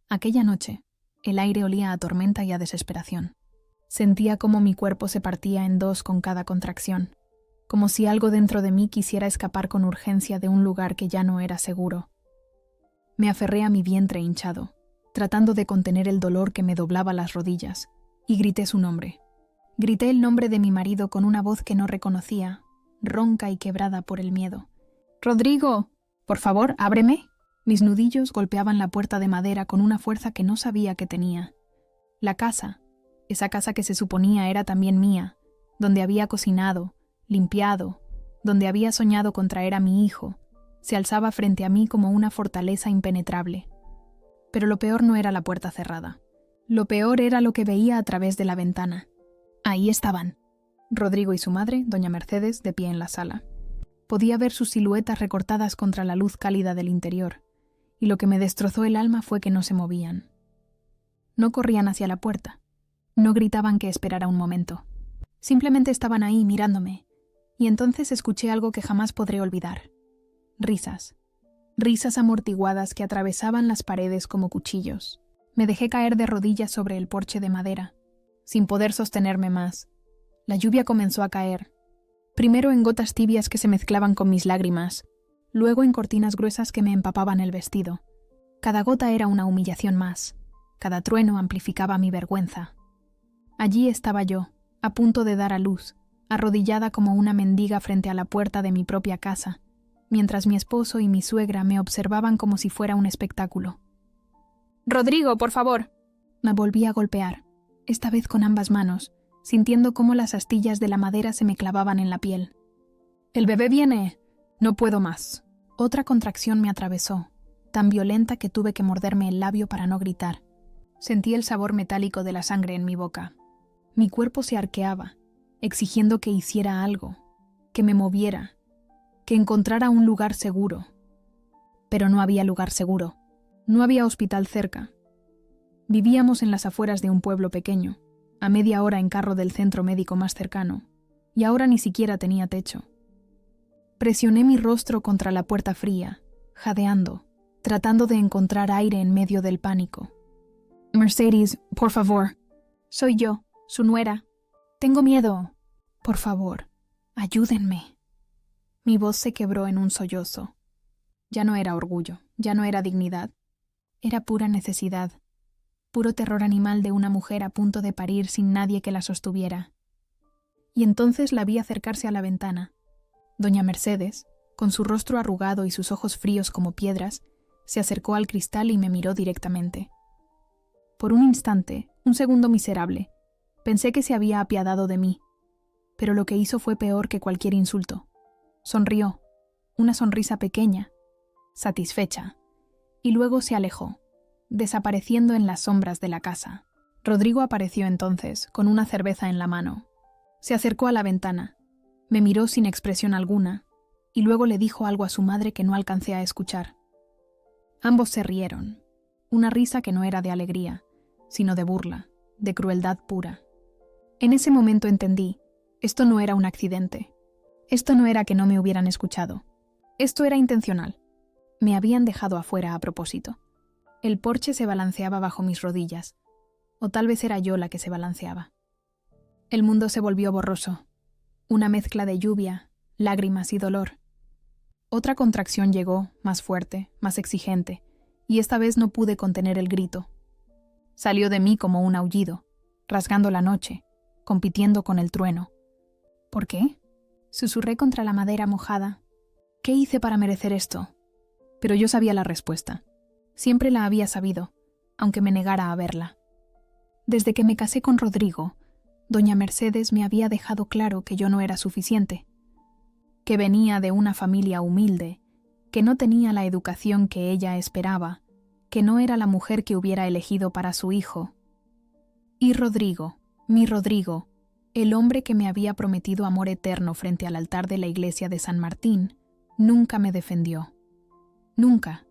Aquella noche, el aire olía a tormenta y a desesperación. Sentía como mi cuerpo se partía en dos con cada contracción, como si algo dentro de mí quisiera escapar con urgencia de un lugar que ya no era seguro. Me aferré a mi vientre hinchado, tratando de contener el dolor que me doblaba las rodillas, y grité su nombre. Grité el nombre de mi marido con una voz que no reconocía, ronca y quebrada por el miedo. «¡Rodrigo! Por favor, ábreme». Mis nudillos golpeaban la puerta de madera con una fuerza que no sabía que tenía. La casa, esa casa que se suponía era también mía, donde había cocinado, limpiado, donde había soñado con traer a mi hijo, se alzaba frente a mí como una fortaleza impenetrable. Pero lo peor no era la puerta cerrada. Lo peor era lo que veía a través de la ventana. Ahí estaban, Rodrigo y su madre, doña Mercedes, de pie en la sala. Podía ver sus siluetas recortadas contra la luz cálida del interior, y lo que me destrozó el alma fue que no se movían. No corrían hacia la puerta, no gritaban que esperara un momento. Simplemente estaban ahí mirándome, y entonces escuché algo que jamás podré olvidar. Risas. Risas amortiguadas que atravesaban las paredes como cuchillos. Me dejé caer de rodillas sobre el porche de madera, sin poder sostenerme más. La lluvia comenzó a caer, primero en gotas tibias que se mezclaban con mis lágrimas, luego en cortinas gruesas que me empapaban el vestido. Cada gota era una humillación más, cada trueno amplificaba mi vergüenza. Allí estaba yo, a punto de dar a luz, arrodillada como una mendiga frente a la puerta de mi propia casa, mientras mi esposo y mi suegra me observaban como si fuera un espectáculo. «¡Rodrigo, por favor!». Me volví a golpear, esta vez con ambas manos, sintiendo cómo las astillas de la madera se me clavaban en la piel. «¡El bebé viene! No puedo más». Otra contracción me atravesó, tan violenta que tuve que morderme el labio para no gritar. Sentí el sabor metálico de la sangre en mi boca. Mi cuerpo se arqueaba, exigiendo que hiciera algo, que me moviera, que encontrara un lugar seguro. Pero no había lugar seguro. No había hospital cerca. Vivíamos en las afueras de un pueblo pequeño, a media hora en carro del centro médico más cercano, y ahora ni siquiera tenía techo. Presioné mi rostro contra la puerta fría, jadeando, tratando de encontrar aire en medio del pánico. «Mercedes, por favor». «Soy yo, su nuera. Tengo miedo. Por favor, ayúdenme». Mi voz se quebró en un sollozo. Ya no era orgullo, ya no era dignidad. Era pura necesidad, puro terror animal de una mujer a punto de parir sin nadie que la sostuviera. Y entonces la vi acercarse a la ventana. Doña Mercedes, con su rostro arrugado y sus ojos fríos como piedras, se acercó al cristal y me miró directamente. Por un instante, un segundo miserable, pensé que se había apiadado de mí, pero lo que hizo fue peor que cualquier insulto. Sonrió, una sonrisa pequeña, satisfecha, y luego se alejó, desapareciendo en las sombras de la casa. Rodrigo apareció entonces, con una cerveza en la mano. Se acercó a la ventana, me miró sin expresión alguna, y luego le dijo algo a su madre que no alcancé a escuchar. Ambos se rieron, una risa que no era de alegría, sino de burla, de crueldad pura. En ese momento entendí, esto no era un accidente. Esto no era que no me hubieran escuchado. Esto era intencional. Me habían dejado afuera a propósito. El porche se balanceaba bajo mis rodillas, o tal vez era yo la que se balanceaba. El mundo se volvió borroso, una mezcla de lluvia, lágrimas y dolor. Otra contracción llegó, más fuerte, más exigente, y esta vez no pude contener el grito. Salió de mí como un aullido, rasgando la noche, compitiendo con el trueno. ¿Por qué? Susurré contra la madera mojada. ¿Qué hice para merecer esto? Pero yo sabía la respuesta. Siempre la había sabido, aunque me negara a verla. Desde que me casé con Rodrigo, doña Mercedes me había dejado claro que yo no era suficiente, que venía de una familia humilde, que no tenía la educación que ella esperaba, que no era la mujer que hubiera elegido para su hijo. Y Rodrigo, mi Rodrigo, el hombre que me había prometido amor eterno frente al altar de la iglesia de San Martín, nunca me defendió. Nunca,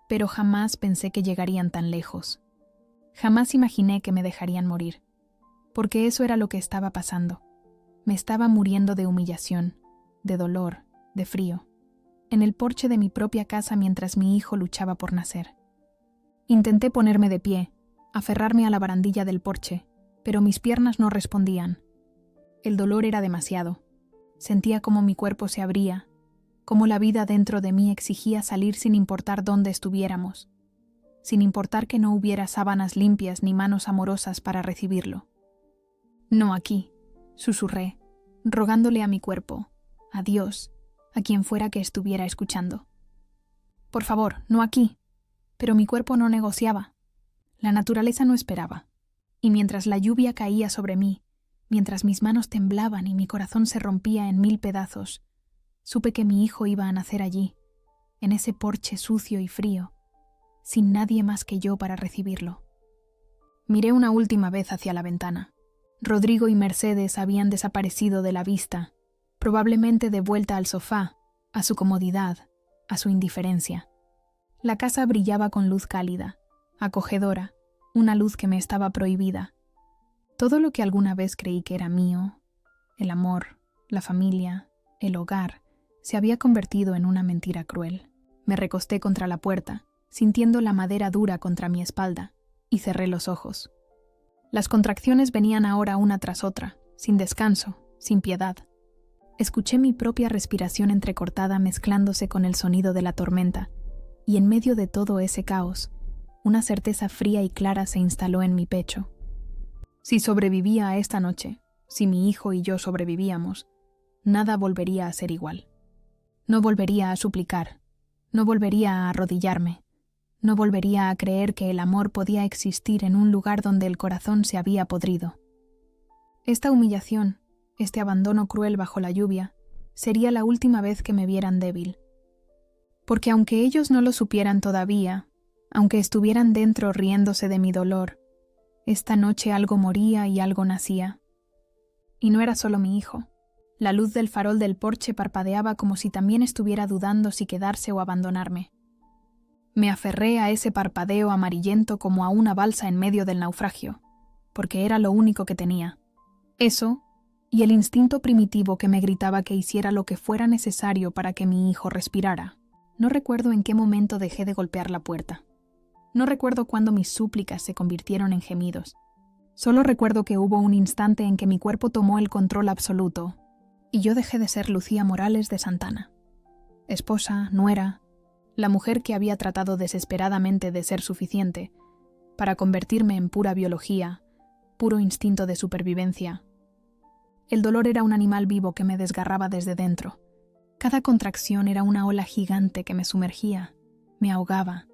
pero jamás pensé que llegarían tan lejos. Jamás imaginé que me dejarían morir, porque eso era lo que estaba pasando. Me estaba muriendo de humillación, de dolor, de frío, en el porche de mi propia casa mientras mi hijo luchaba por nacer. Intenté ponerme de pie, aferrarme a la barandilla del porche, pero mis piernas no respondían. El dolor era demasiado. Sentía como mi cuerpo se abría, como la vida dentro de mí exigía salir sin importar dónde estuviéramos, sin importar que no hubiera sábanas limpias ni manos amorosas para recibirlo. No aquí, susurré, rogándole a mi cuerpo, a Dios, a quien fuera que estuviera escuchando. Por favor, no aquí. Pero mi cuerpo no negociaba. La naturaleza no esperaba. Y mientras la lluvia caía sobre mí, mientras mis manos temblaban y mi corazón se rompía en 1000 pedazos, supe que mi hijo iba a nacer allí, en ese porche sucio y frío, sin nadie más que yo para recibirlo. Miré una última vez hacia la ventana. Rodrigo y Mercedes habían desaparecido de la vista, probablemente de vuelta al sofá, a su comodidad, a su indiferencia. La casa brillaba con luz cálida, acogedora, una luz que me estaba prohibida. Todo lo que alguna vez creí que era mío, el amor, la familia, el hogar, se había convertido en una mentira cruel. Me recosté contra la puerta, sintiendo la madera dura contra mi espalda, y cerré los ojos. Las contracciones venían ahora una tras otra, sin descanso, sin piedad. Escuché mi propia respiración entrecortada mezclándose con el sonido de la tormenta, y en medio de todo ese caos, una certeza fría y clara se instaló en mi pecho. Si sobrevivía a esta noche, si mi hijo y yo sobrevivíamos, nada volvería a ser igual. No volvería a suplicar, no volvería a arrodillarme, no volvería a creer que el amor podía existir en un lugar donde el corazón se había podrido. Esta humillación, este abandono cruel bajo la lluvia, sería la última vez que me vieran débil. Porque aunque ellos no lo supieran todavía, aunque estuvieran dentro riéndose de mi dolor, esta noche algo moría y algo nacía. Y no era solo mi hijo. La luz del farol del porche parpadeaba como si también estuviera dudando si quedarse o abandonarme. Me aferré a ese parpadeo amarillento como a una balsa en medio del naufragio, porque era lo único que tenía. Eso y el instinto primitivo que me gritaba que hiciera lo que fuera necesario para que mi hijo respirara. No recuerdo en qué momento dejé de golpear la puerta. No recuerdo cuándo mis súplicas se convirtieron en gemidos. Solo recuerdo que hubo un instante en que mi cuerpo tomó el control absoluto y yo dejé de ser Lucía Morales de Santana. Esposa, nuera, la mujer que había tratado desesperadamente de ser suficiente para convertirme en pura biología, puro instinto de supervivencia. El dolor era un animal vivo que me desgarraba desde dentro. Cada contracción era una ola gigante que me sumergía, me ahogaba,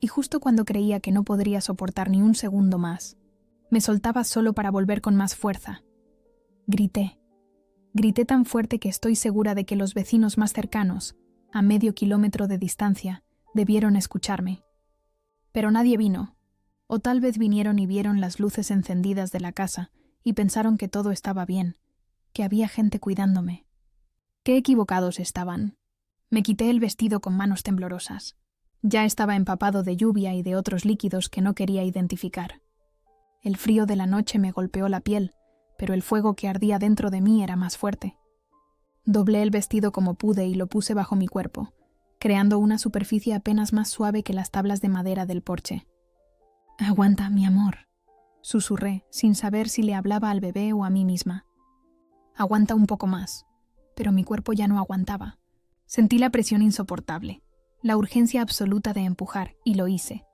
y justo cuando creía que no podría soportar ni un segundo más, me soltaba solo para volver con más fuerza. Grité tan fuerte que estoy segura de que los vecinos más cercanos, a medio kilómetro de distancia, debieron escucharme. Pero nadie vino, o tal vez vinieron y vieron las luces encendidas de la casa y pensaron que todo estaba bien, que había gente cuidándome. Qué equivocados estaban. Me quité el vestido con manos temblorosas. Ya estaba empapado de lluvia y de otros líquidos que no quería identificar. El frío de la noche me golpeó la piel, pero el fuego que ardía dentro de mí era más fuerte. Doblé el vestido como pude y lo puse bajo mi cuerpo, creando una superficie apenas más suave que las tablas de madera del porche. «Aguanta, mi amor», susurré, sin saber si le hablaba al bebé o a mí misma. «Aguanta un poco más». Pero mi cuerpo ya no aguantaba. Sentí la presión insoportable, la urgencia absoluta de empujar, y lo hice.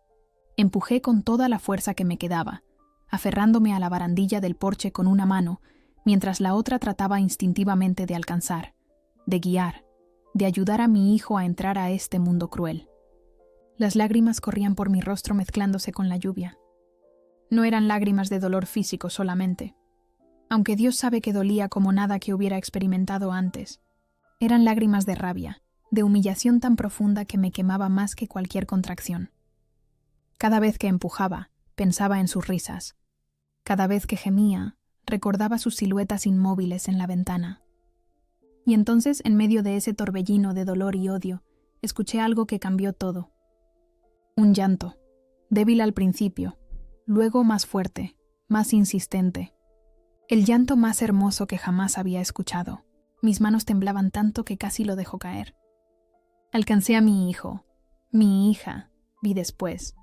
Empujé con toda la fuerza que me quedaba, aferrándome a la barandilla del porche con una mano, mientras la otra trataba instintivamente de alcanzar, de guiar, de ayudar a mi hijo a entrar a este mundo cruel. Las lágrimas corrían por mi rostro mezclándose con la lluvia. No eran lágrimas de dolor físico solamente, aunque Dios sabe que dolía como nada que hubiera experimentado antes. Eran lágrimas de rabia, de humillación tan profunda que me quemaba más que cualquier contracción. Cada vez que empujaba, pensaba en sus risas. Cada vez que gemía, recordaba sus siluetas inmóviles en la ventana. Y entonces, en medio de ese torbellino de dolor y odio, escuché algo que cambió todo. Un llanto, débil al principio, luego más fuerte, más insistente. El llanto más hermoso que jamás había escuchado. Mis manos temblaban tanto que casi lo dejó caer. Alcancé a mi hijo, mi hija, vi después.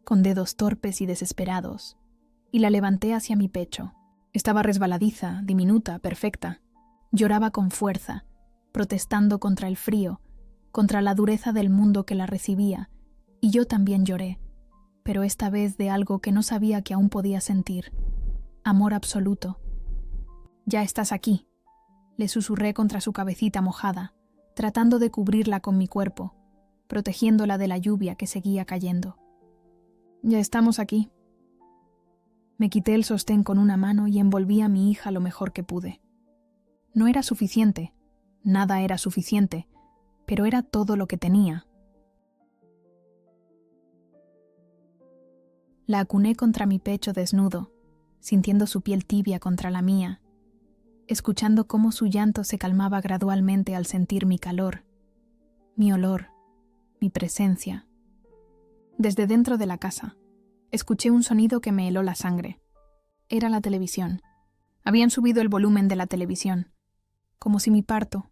con dedos torpes y desesperados, y la levanté hacia mi pecho. Estaba resbaladiza, diminuta, perfecta. Lloraba con fuerza, protestando contra el frío, contra la dureza del mundo que la recibía, y yo también lloré, pero esta vez de algo que no sabía que aún podía sentir: amor absoluto. «Ya estás aquí», le susurré contra su cabecita mojada, tratando de cubrirla con mi cuerpo, protegiéndola de la lluvia que seguía cayendo. «Ya estamos aquí». Me quité el sostén con una mano y envolví a mi hija lo mejor que pude. No era suficiente, nada era suficiente, pero era todo lo que tenía. La acuné contra mi pecho desnudo, sintiendo su piel tibia contra la mía, escuchando cómo su llanto se calmaba gradualmente al sentir mi calor, mi olor, mi presencia. Desde dentro de la casa, escuché un sonido que me heló la sangre. Era la televisión. Habían subido el volumen de la televisión, como si mi parto,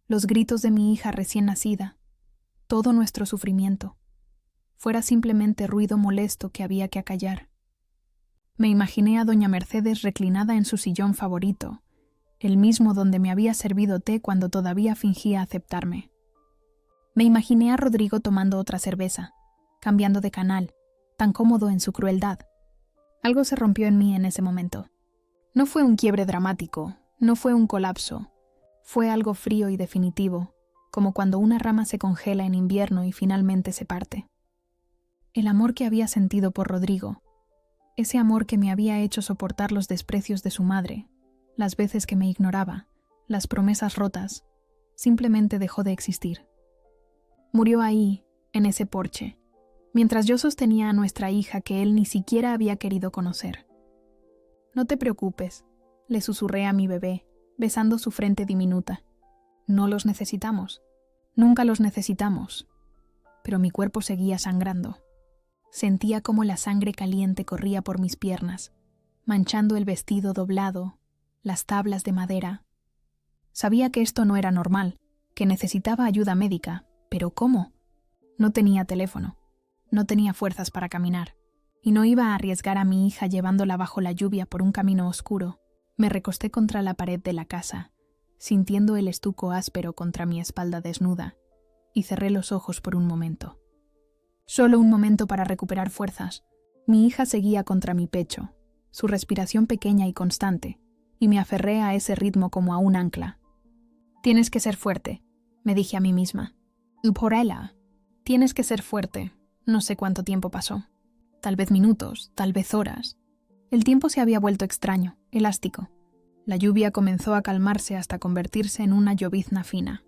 los gritos de mi hija recién nacida, todo nuestro sufrimiento, fuera simplemente ruido molesto que había que acallar. Me imaginé a doña Mercedes reclinada en su sillón favorito, el mismo donde me había servido té cuando todavía fingía aceptarme. Me imaginé a Rodrigo tomando otra cerveza, cambiando de canal, tan cómodo en su crueldad. Algo se rompió en mí en ese momento. No fue un quiebre dramático, no fue un colapso, fue algo frío y definitivo, como cuando una rama se congela en invierno y finalmente se parte. El amor que había sentido por Rodrigo, ese amor que me había hecho soportar los desprecios de su madre, las veces que me ignoraba, las promesas rotas, simplemente dejó de existir. Murió ahí, en ese porche, mientras yo sostenía a nuestra hija que él ni siquiera había querido conocer. «No te preocupes», le susurré a mi bebé, besando su frente diminuta. «No los necesitamos. Nunca los necesitamos». Pero mi cuerpo seguía sangrando. Sentía como la sangre caliente corría por mis piernas, manchando el vestido doblado, las tablas de madera. Sabía que esto no era normal, que necesitaba ayuda médica, pero ¿cómo? No tenía teléfono, no tenía fuerzas para caminar, y no iba a arriesgar a mi hija llevándola bajo la lluvia por un camino oscuro. Me recosté contra la pared de la casa, sintiendo el estuco áspero contra mi espalda desnuda, y cerré los ojos por un momento. Solo un momento para recuperar fuerzas. Mi hija seguía contra mi pecho, su respiración pequeña y constante, y me aferré a ese ritmo como a un ancla. «Tienes que ser fuerte», me dije a mí misma. «Y por ella, tienes que ser fuerte». No sé cuánto tiempo pasó. Tal vez minutos, tal vez horas. El tiempo se había vuelto extraño, elástico. La lluvia comenzó a calmarse hasta convertirse en una llovizna fina.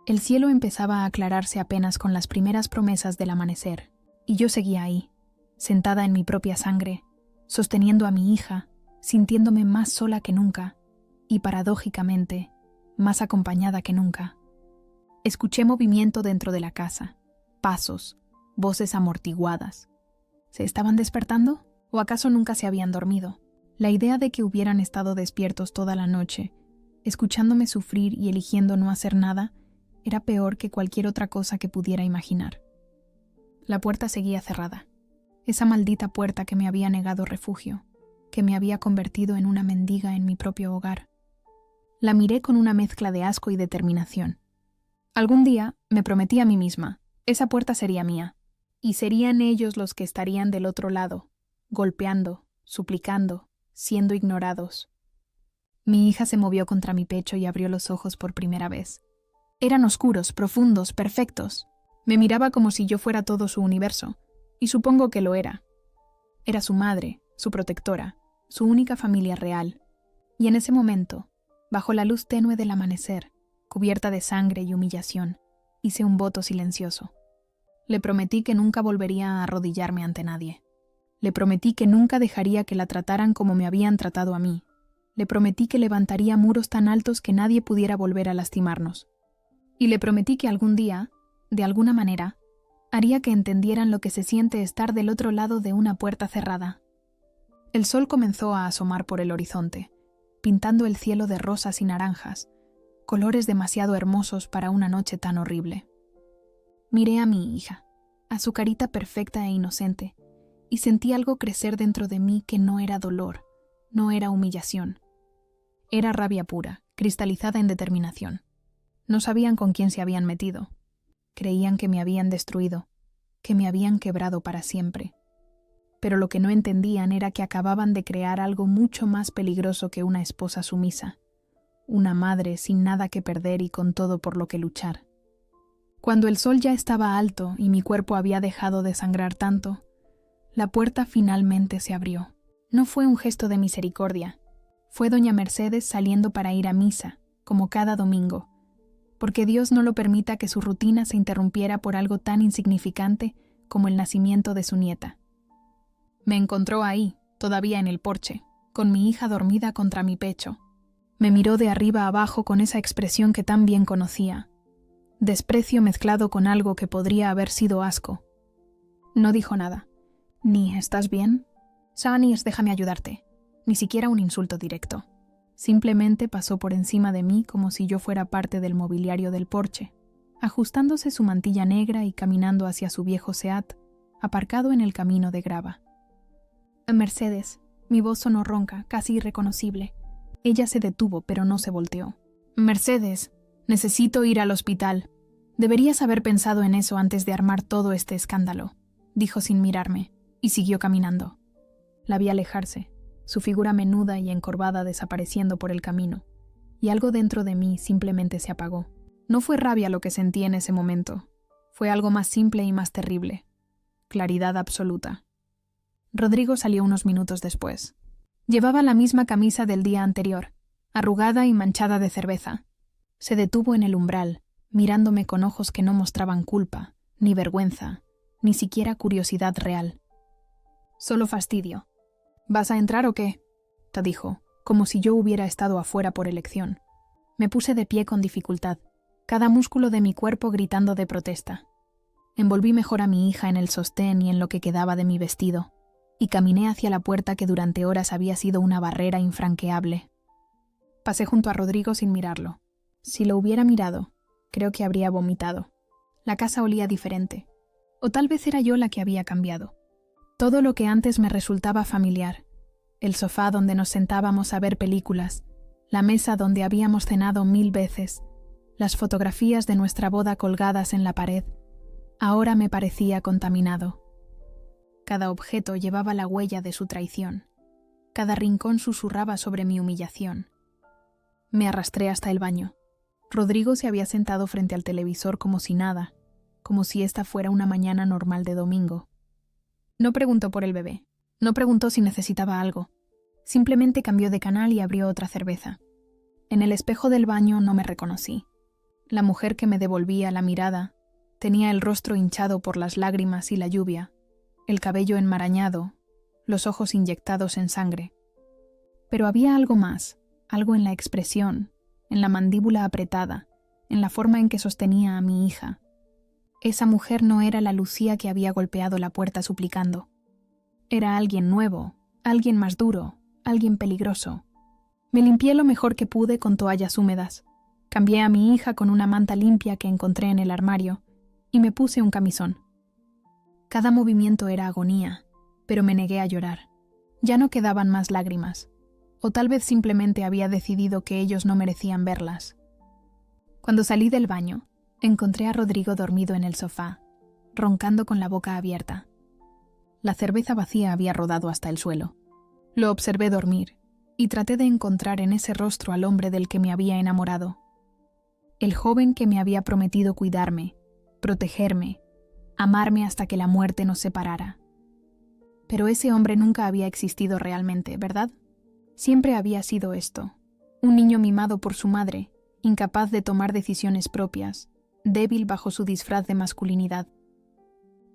El cielo empezaba a aclararse apenas con las primeras promesas del amanecer, y yo seguía ahí, sentada en mi propia sangre, sosteniendo a mi hija, sintiéndome más sola que nunca, y paradójicamente, más acompañada que nunca. Escuché movimiento dentro de la casa, pasos, voces amortiguadas. ¿Se estaban despertando? ¿O acaso nunca se habían dormido? La idea de que hubieran estado despiertos toda la noche, escuchándome sufrir y eligiendo no hacer nada, era peor que cualquier otra cosa que pudiera imaginar. La puerta seguía cerrada. Esa maldita puerta que me había negado refugio, que me había convertido en una mendiga en mi propio hogar. La miré con una mezcla de asco y determinación. Algún día, me prometí a mí misma, esa puerta sería mía, y serían ellos los que estarían del otro lado, golpeando, suplicando, siendo ignorados. Mi hija se movió contra mi pecho y abrió los ojos por primera vez. Eran oscuros, profundos, perfectos. Me miraba como si yo fuera todo su universo, y supongo que lo era. Era su madre, su protectora, su única familia real. Y en ese momento, bajo la luz tenue del amanecer, cubierta de sangre y humillación, hice un voto silencioso. Le prometí que nunca volvería a arrodillarme ante nadie. Le prometí que nunca dejaría que la trataran como me habían tratado a mí. Le prometí que levantaría muros tan altos que nadie pudiera volver a lastimarnos. Y le prometí que algún día, de alguna manera, haría que entendieran lo que se siente estar del otro lado de una puerta cerrada. El sol comenzó a asomar por el horizonte, pintando el cielo de rosas y naranjas, colores demasiado hermosos para una noche tan horrible. Miré a mi hija, a su carita perfecta e inocente, y sentí algo crecer dentro de mí que no era dolor, no era humillación. Era rabia pura, cristalizada en determinación. No sabían con quién se habían metido. Creían que me habían destruido, que me habían quebrado para siempre. Pero lo que no entendían era que acababan de crear algo mucho más peligroso que una esposa sumisa, una madre sin nada que perder y con todo por lo que luchar. Cuando el sol ya estaba alto y mi cuerpo había dejado de sangrar tanto, la puerta finalmente se abrió. No fue un gesto de misericordia. Fue doña Mercedes saliendo para ir a misa, como cada domingo, porque Dios no lo permita que su rutina se interrumpiera por algo tan insignificante como el nacimiento de su nieta. Me encontró ahí, todavía en el porche, con mi hija dormida contra mi pecho. Me miró de arriba abajo con esa expresión que tan bien conocía, desprecio mezclado con algo que podría haber sido asco. No dijo nada, ni ¿estás bien? Sanis, déjame ayudarte. Ni siquiera un insulto directo. Simplemente pasó por encima de mí como si yo fuera parte del mobiliario del porche, ajustándose su mantilla negra y caminando hacia su viejo Seat, aparcado en el camino de grava. Mercedes, mi voz sonó ronca, casi irreconocible. Ella se detuvo, pero no se volteó. Mercedes, necesito ir al hospital. Deberías haber pensado en eso antes de armar todo este escándalo, dijo sin mirarme, y siguió caminando. La vi alejarse, su figura menuda y encorvada desapareciendo por el camino, y algo dentro de mí simplemente se apagó. No fue rabia lo que sentí en ese momento, fue algo más simple y más terrible. Claridad absoluta. Rodrigo salió unos minutos después. Llevaba la misma camisa del día anterior, arrugada y manchada de cerveza. Se detuvo en el umbral, mirándome con ojos que no mostraban culpa, ni vergüenza, ni siquiera curiosidad real. Solo fastidio. ¿Vas a entrar o qué?, te dijo, como si yo hubiera estado afuera por elección. Me puse de pie con dificultad, cada músculo de mi cuerpo gritando de protesta. Envolví mejor a mi hija en el sostén y en lo que quedaba de mi vestido, y caminé hacia la puerta que durante horas había sido una barrera infranqueable. Pasé junto a Rodrigo sin mirarlo. Si lo hubiera mirado, creo que habría vomitado. La casa olía diferente, o tal vez era yo la que había cambiado. Todo lo que antes me resultaba familiar, el sofá donde nos sentábamos a ver películas, la mesa donde habíamos cenado 1000 veces, las fotografías de nuestra boda colgadas en la pared, ahora me parecía contaminado. Cada objeto llevaba la huella de su traición, cada rincón susurraba sobre mi humillación. Me arrastré hasta el baño. Rodrigo se había sentado frente al televisor como si nada, como si esta fuera una mañana normal de domingo. No preguntó por el bebé, no preguntó si necesitaba algo. Simplemente cambió de canal y abrió otra cerveza. En el espejo del baño no me reconocí. La mujer que me devolvía la mirada tenía el rostro hinchado por las lágrimas y la lluvia, el cabello enmarañado, los ojos inyectados en sangre. Pero había algo más, algo en la expresión, en la mandíbula apretada, en la forma en que sostenía a mi hija. Esa mujer no era la Lucía que había golpeado la puerta suplicando. Era alguien nuevo, alguien más duro, alguien peligroso. Me limpié lo mejor que pude con toallas húmedas. Cambié a mi hija con una manta limpia que encontré en el armario y me puse un camisón. Cada movimiento era agonía, pero me negué a llorar. Ya no quedaban más lágrimas, o tal vez simplemente había decidido que ellos no merecían verlas. Cuando salí del baño, encontré a Rodrigo dormido en el sofá, roncando con la boca abierta. La cerveza vacía había rodado hasta el suelo. Lo observé dormir, y traté de encontrar en ese rostro al hombre del que me había enamorado. El joven que me había prometido cuidarme, protegerme, amarme hasta que la muerte nos separara. Pero ese hombre nunca había existido realmente, ¿verdad? Siempre había sido esto, un niño mimado por su madre, incapaz de tomar decisiones propias, débil bajo su disfraz de masculinidad.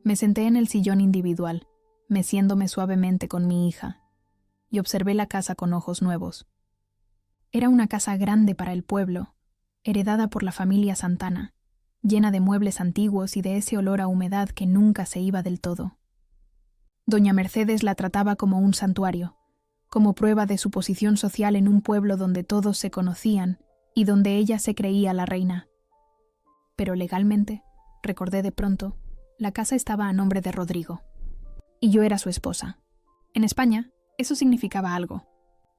Me senté en el sillón individual, meciéndome suavemente con mi hija, y observé la casa con ojos nuevos. Era una casa grande para el pueblo, heredada por la familia Santana, llena de muebles antiguos y de ese olor a humedad que nunca se iba del todo. Doña Mercedes la trataba como un santuario, como prueba de su posición social en un pueblo donde todos se conocían y donde ella se creía la reina. Pero legalmente, recordé de pronto, la casa estaba a nombre de Rodrigo. y yo era su esposa. En España, eso significaba algo.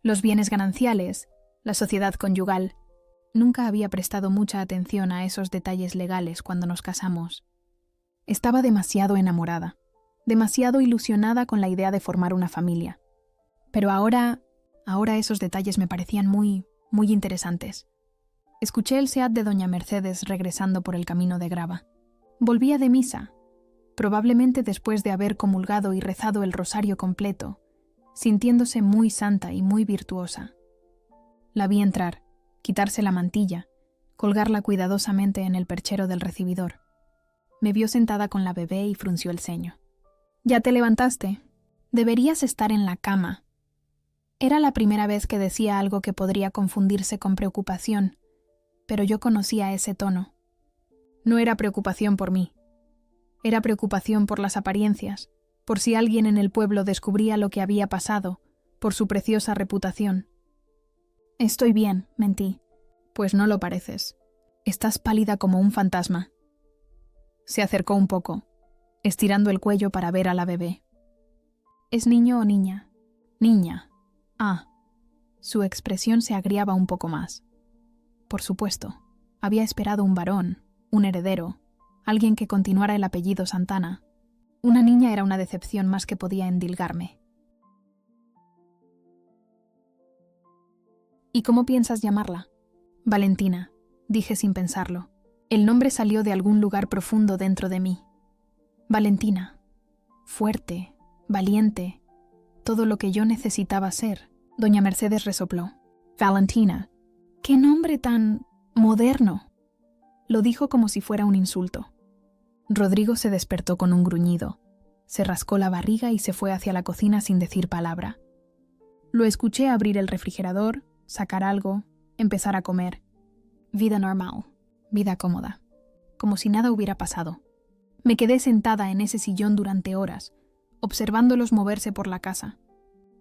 Los bienes gananciales, la sociedad conyugal. Nunca había prestado mucha atención a esos detalles legales cuando nos casamos. Estaba demasiado enamorada, demasiado ilusionada con la idea de formar una familia. Pero ahora esos detalles me parecían muy interesantes. Escuché el SEAT de doña Mercedes regresando por el camino de grava. Volvía de misa, probablemente después de haber comulgado y rezado el rosario completo, sintiéndose muy santa y muy virtuosa. La vi entrar, quitarse la mantilla, colgarla cuidadosamente en el perchero del recibidor. Me vio sentada con la bebé y frunció el ceño. «¿Ya te levantaste? Deberías estar en la cama». Era la primera vez que decía algo que podría confundirse con preocupación, pero yo conocía ese tono. No era preocupación por mí. Era preocupación por las apariencias, por si alguien en el pueblo descubría lo que había pasado, por su preciosa reputación. «Estoy bien», mentí. «Pues no lo pareces. Estás pálida como un fantasma». Se acercó un poco, estirando el cuello para ver a la bebé. «¿Es niño o niña?» «Niña». «Ah». Su expresión se agriaba un poco más. Por supuesto, había esperado un varón, un heredero, alguien que continuara el apellido Santana. Una niña era una decepción más que podía endilgarme. «¿Y cómo piensas llamarla?» «Valentina», dije sin pensarlo. El nombre salió de algún lugar profundo dentro de mí. Valentina. Fuerte, valiente, todo lo que yo necesitaba ser. Doña Mercedes resopló. «Valentina. ¡Qué nombre tan moderno!» Lo dijo como si fuera un insulto. Rodrigo se despertó con un gruñido. Se rascó la barriga y se fue hacia la cocina sin decir palabra. Lo escuché abrir el refrigerador, sacar algo, empezar a comer. Vida normal, vida cómoda, como si nada hubiera pasado. Me quedé sentada en ese sillón durante horas, observándolos moverse por la casa.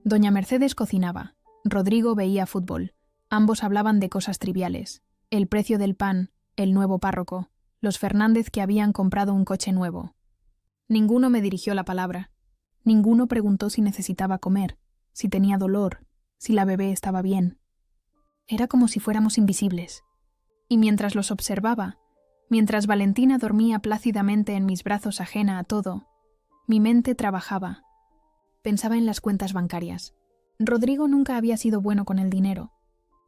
Doña Mercedes cocinaba, Rodrigo veía fútbol. Ambos hablaban de cosas triviales, el precio del pan, el nuevo párroco, los Fernández que habían comprado un coche nuevo. Ninguno me dirigió la palabra. Ninguno preguntó si necesitaba comer, si tenía dolor, si la bebé estaba bien. Era como si fuéramos invisibles. Y mientras los observaba, mientras Valentina dormía plácidamente en mis brazos ajena a todo, mi mente trabajaba. Pensaba en las cuentas bancarias. Rodrigo nunca había sido bueno con el dinero.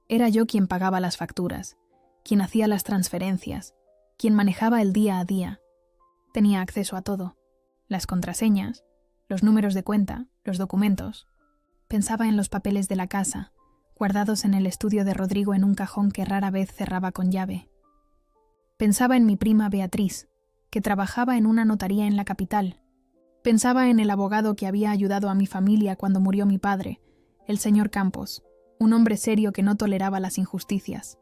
Era yo quien pagaba las facturas, quien hacía las transferencias, quien manejaba el día a día. Tenía acceso a todo. Las contraseñas, los números de cuenta, los documentos. Pensaba en los papeles de la casa, guardados en el estudio de Rodrigo en un cajón que rara vez cerraba con llave. Pensaba en mi prima Beatriz, que trabajaba en una notaría en la capital. Pensaba en el abogado que había ayudado a mi familia cuando murió mi padre, el señor Campos, un hombre serio que no toleraba las injusticias.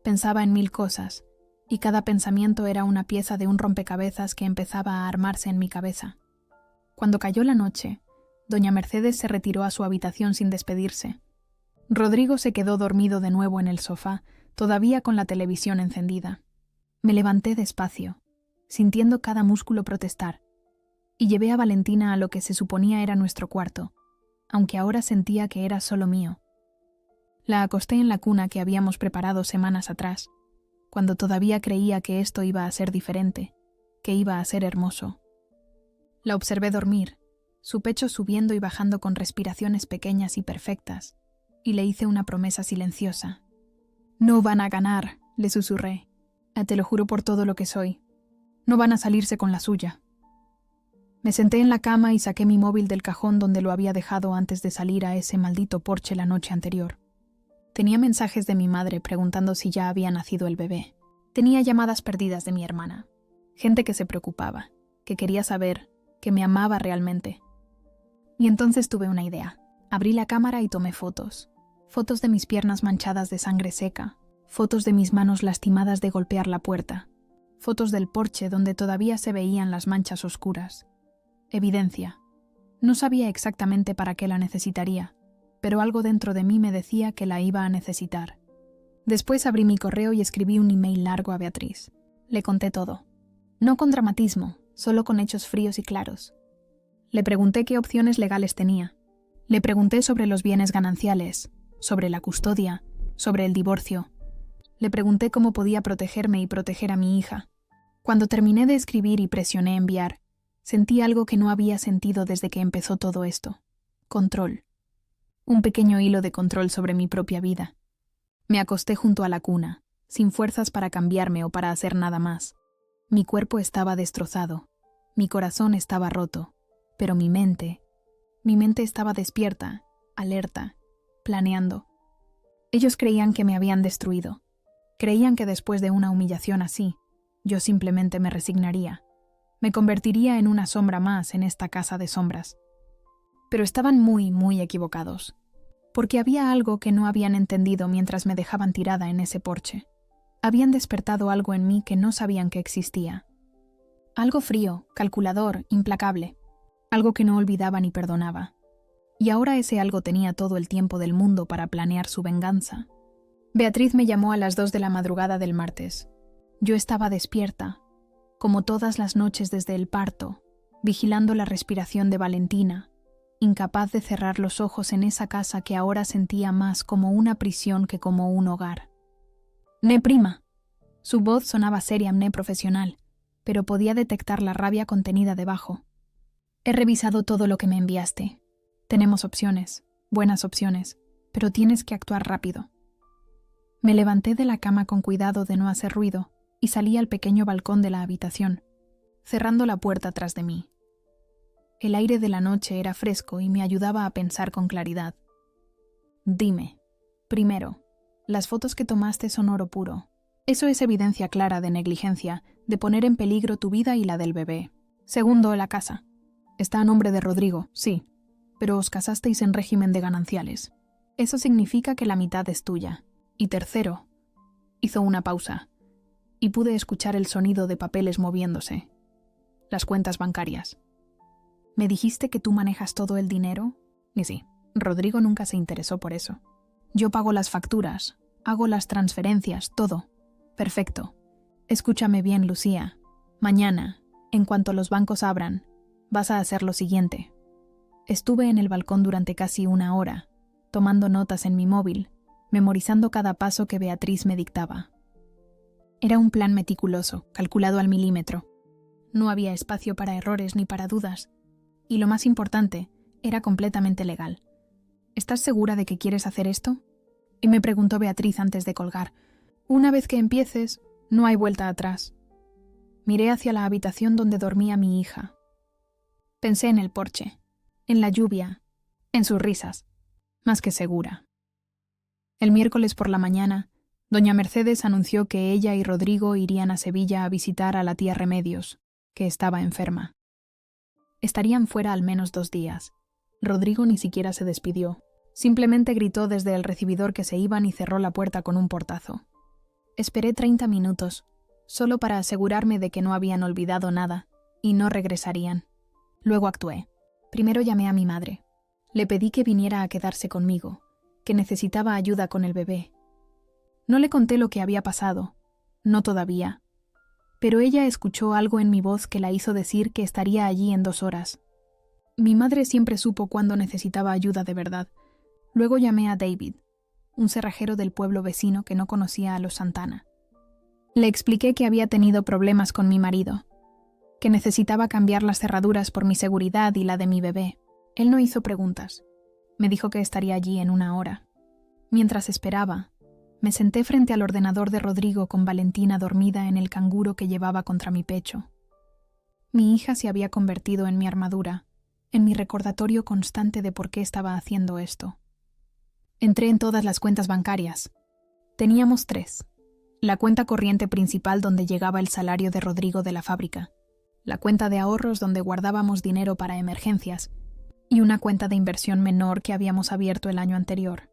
Pensaba en mil cosas, y cada pensamiento era una pieza de un rompecabezas que empezaba a armarse en mi cabeza. Cuando cayó la noche, doña Mercedes se retiró a su habitación sin despedirse. Rodrigo se quedó dormido de nuevo en el sofá, todavía con la televisión encendida. Me levanté despacio, sintiendo cada músculo protestar, y llevé a Valentina a lo que se suponía era nuestro cuarto, aunque ahora sentía que era solo mío. La acosté en la cuna que habíamos preparado semanas atrás, cuando todavía creía que esto iba a ser diferente, que iba a ser hermoso. La observé dormir, su pecho subiendo y bajando con respiraciones pequeñas y perfectas, y le hice una promesa silenciosa. «No van a ganar», le susurré. «Te lo juro por todo lo que soy. No van a salirse con la suya». Me senté en la cama y saqué mi móvil del cajón donde lo había dejado antes de salir a ese maldito porche la noche anterior. Tenía mensajes de mi madre preguntando si ya había nacido el bebé. Tenía llamadas perdidas de mi hermana. Gente que se preocupaba, que quería saber, que me amaba realmente. Y entonces tuve una idea. Abrí la cámara y tomé fotos. Fotos de mis piernas manchadas de sangre seca. Fotos de mis manos lastimadas de golpear la puerta. Fotos del porche donde todavía se veían las manchas oscuras. Evidencia. No sabía exactamente para qué la necesitaría, pero algo dentro de mí me decía que la iba a necesitar. Después abrí mi correo y escribí un email largo a Beatriz. Le conté todo. No con dramatismo, solo con hechos fríos y claros. Le pregunté qué opciones legales tenía. Le pregunté sobre los bienes gananciales, sobre la custodia, sobre el divorcio. Le pregunté cómo podía protegerme y proteger a mi hija. Cuando terminé de escribir y presioné enviar, sentí algo que no había sentido desde que empezó todo esto. Control. Un pequeño hilo de control sobre mi propia vida. Me acosté junto a la cuna, sin fuerzas para cambiarme o para hacer nada más. Mi cuerpo estaba destrozado, mi corazón estaba roto, pero mi mente estaba despierta, alerta, planeando. Ellos creían que me habían destruido. Creían que después de una humillación así, yo simplemente me resignaría. Me convertiría en una sombra más en esta casa de sombras. Pero estaban muy, muy equivocados. Porque había algo que no habían entendido mientras me dejaban tirada en ese porche. Habían despertado algo en mí que no sabían que existía. Algo frío, calculador, implacable. Algo que no olvidaba ni perdonaba. Y ahora ese algo tenía todo el tiempo del mundo para planear su venganza. Beatriz me llamó a las 2 de la madrugada del martes. Yo estaba despierta, como todas las noches desde el parto, vigilando la respiración de Valentina, incapaz de cerrar los ojos en esa casa que ahora sentía más como una prisión que como un hogar. «Ne prima». Su voz sonaba seria, profesional, pero podía detectar la rabia contenida debajo. «He revisado todo lo que me enviaste. Tenemos opciones, buenas opciones, pero tienes que actuar rápido». Me levanté de la cama con cuidado de no hacer ruido y salí al pequeño balcón de la habitación, cerrando la puerta tras de mí. El aire de la noche era fresco y me ayudaba a pensar con claridad. Dime, primero, las fotos que tomaste son oro puro. Eso es evidencia clara de negligencia, de poner en peligro tu vida y la del bebé. Segundo, la casa. Está a nombre de Rodrigo, sí, pero os casasteis en régimen de gananciales. Eso significa que la mitad es tuya. Y tercero, hizo una pausa, y pude escuchar el sonido de papeles moviéndose. Las cuentas bancarias. ¿Me dijiste que tú manejas todo el dinero? Y sí, Rodrigo nunca se interesó por eso. Yo pago las facturas, hago las transferencias, todo. Perfecto. Escúchame bien, Lucía. Mañana, en cuanto los bancos abran, vas a hacer lo siguiente. Estuve en el balcón durante casi una hora, tomando notas en mi móvil, memorizando cada paso que Beatriz me dictaba. Era un plan meticuloso, calculado al milímetro. No había espacio para errores ni para dudas. Y lo más importante, era completamente legal. ¿Estás segura de que quieres hacer esto? Y me preguntó Beatriz antes de colgar. Una vez que empieces, no hay vuelta atrás. Miré hacia la habitación donde dormía mi hija. Pensé en el porche, en la lluvia, en sus risas. Más que segura. El miércoles por la mañana, doña Mercedes anunció que ella y Rodrigo irían a Sevilla a visitar a la tía Remedios, que estaba enferma. Estarían fuera al menos 2 días. Rodrigo ni siquiera se despidió. Simplemente gritó desde el recibidor que se iban y cerró la puerta con un portazo. Esperé 30 minutos, solo para asegurarme de que no habían olvidado nada, y no regresarían. Luego actué. Primero llamé a mi madre. Le pedí que viniera a quedarse conmigo, que necesitaba ayuda con el bebé. No le conté lo que había pasado, no todavía, pero ella escuchó algo en mi voz que la hizo decir que estaría allí en 2 horas. Mi madre siempre supo cuándo necesitaba ayuda de verdad. Luego llamé a David, un cerrajero del pueblo vecino que no conocía a los Santana. Le expliqué que había tenido problemas con mi marido, que necesitaba cambiar las cerraduras por mi seguridad y la de mi bebé. Él no hizo preguntas. Me dijo que estaría allí en 1 hora. Mientras esperaba, me senté frente al ordenador de Rodrigo con Valentina dormida en el canguro que llevaba contra mi pecho. Mi hija se había convertido en mi armadura, en mi recordatorio constante de por qué estaba haciendo esto. Entré en todas las cuentas bancarias. Teníamos 3. La cuenta corriente principal donde llegaba el salario de Rodrigo de la fábrica, la cuenta de ahorros donde guardábamos dinero para emergencias, y una cuenta de inversión menor que habíamos abierto el año anterior.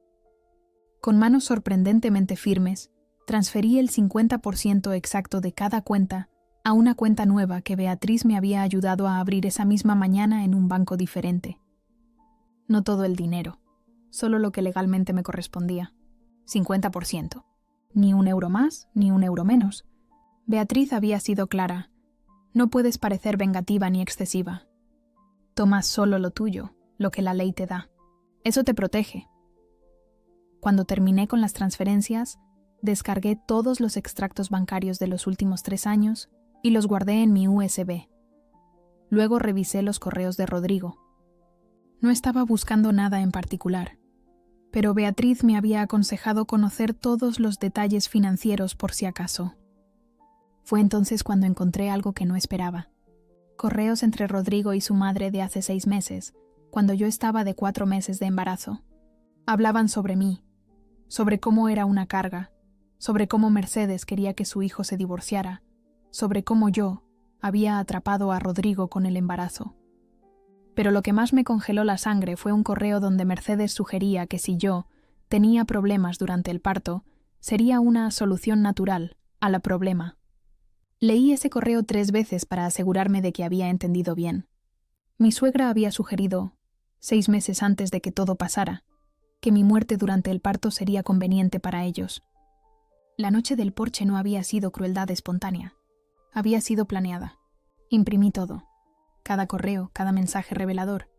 Con manos sorprendentemente firmes, transferí el 50% exacto de cada cuenta a una cuenta nueva que Beatriz me había ayudado a abrir esa misma mañana en un banco diferente. No todo el dinero, solo lo que legalmente me correspondía. 50%. Ni 1 euro más, ni 1 euro menos. Beatriz había sido clara. No puedes parecer vengativa ni excesiva. Tomas solo lo tuyo, lo que la ley te da. Eso te protege. Cuando terminé con las transferencias, descargué todos los extractos bancarios de los últimos 3 años y los guardé en mi USB. Luego revisé los correos de Rodrigo. No estaba buscando nada en particular, pero Beatriz me había aconsejado conocer todos los detalles financieros por si acaso. Fue entonces cuando encontré algo que no esperaba. Correos entre Rodrigo y su madre de hace 6 meses, cuando yo estaba de 4 meses de embarazo. Hablaban sobre mí, sobre cómo era una carga, sobre cómo Mercedes quería que su hijo se divorciara, sobre cómo yo había atrapado a Rodrigo con el embarazo. Pero lo que más me congeló la sangre fue un correo donde Mercedes sugería que si yo tenía problemas durante el parto, sería una solución natural al problema. Leí ese correo 3 veces para asegurarme de que había entendido bien. Mi suegra había sugerido, 6 meses antes de que todo pasara, que mi muerte durante el parto sería conveniente para ellos. La noche del porche no había sido crueldad espontánea. Había sido planeada. Imprimí todo. Cada correo, cada mensaje revelador.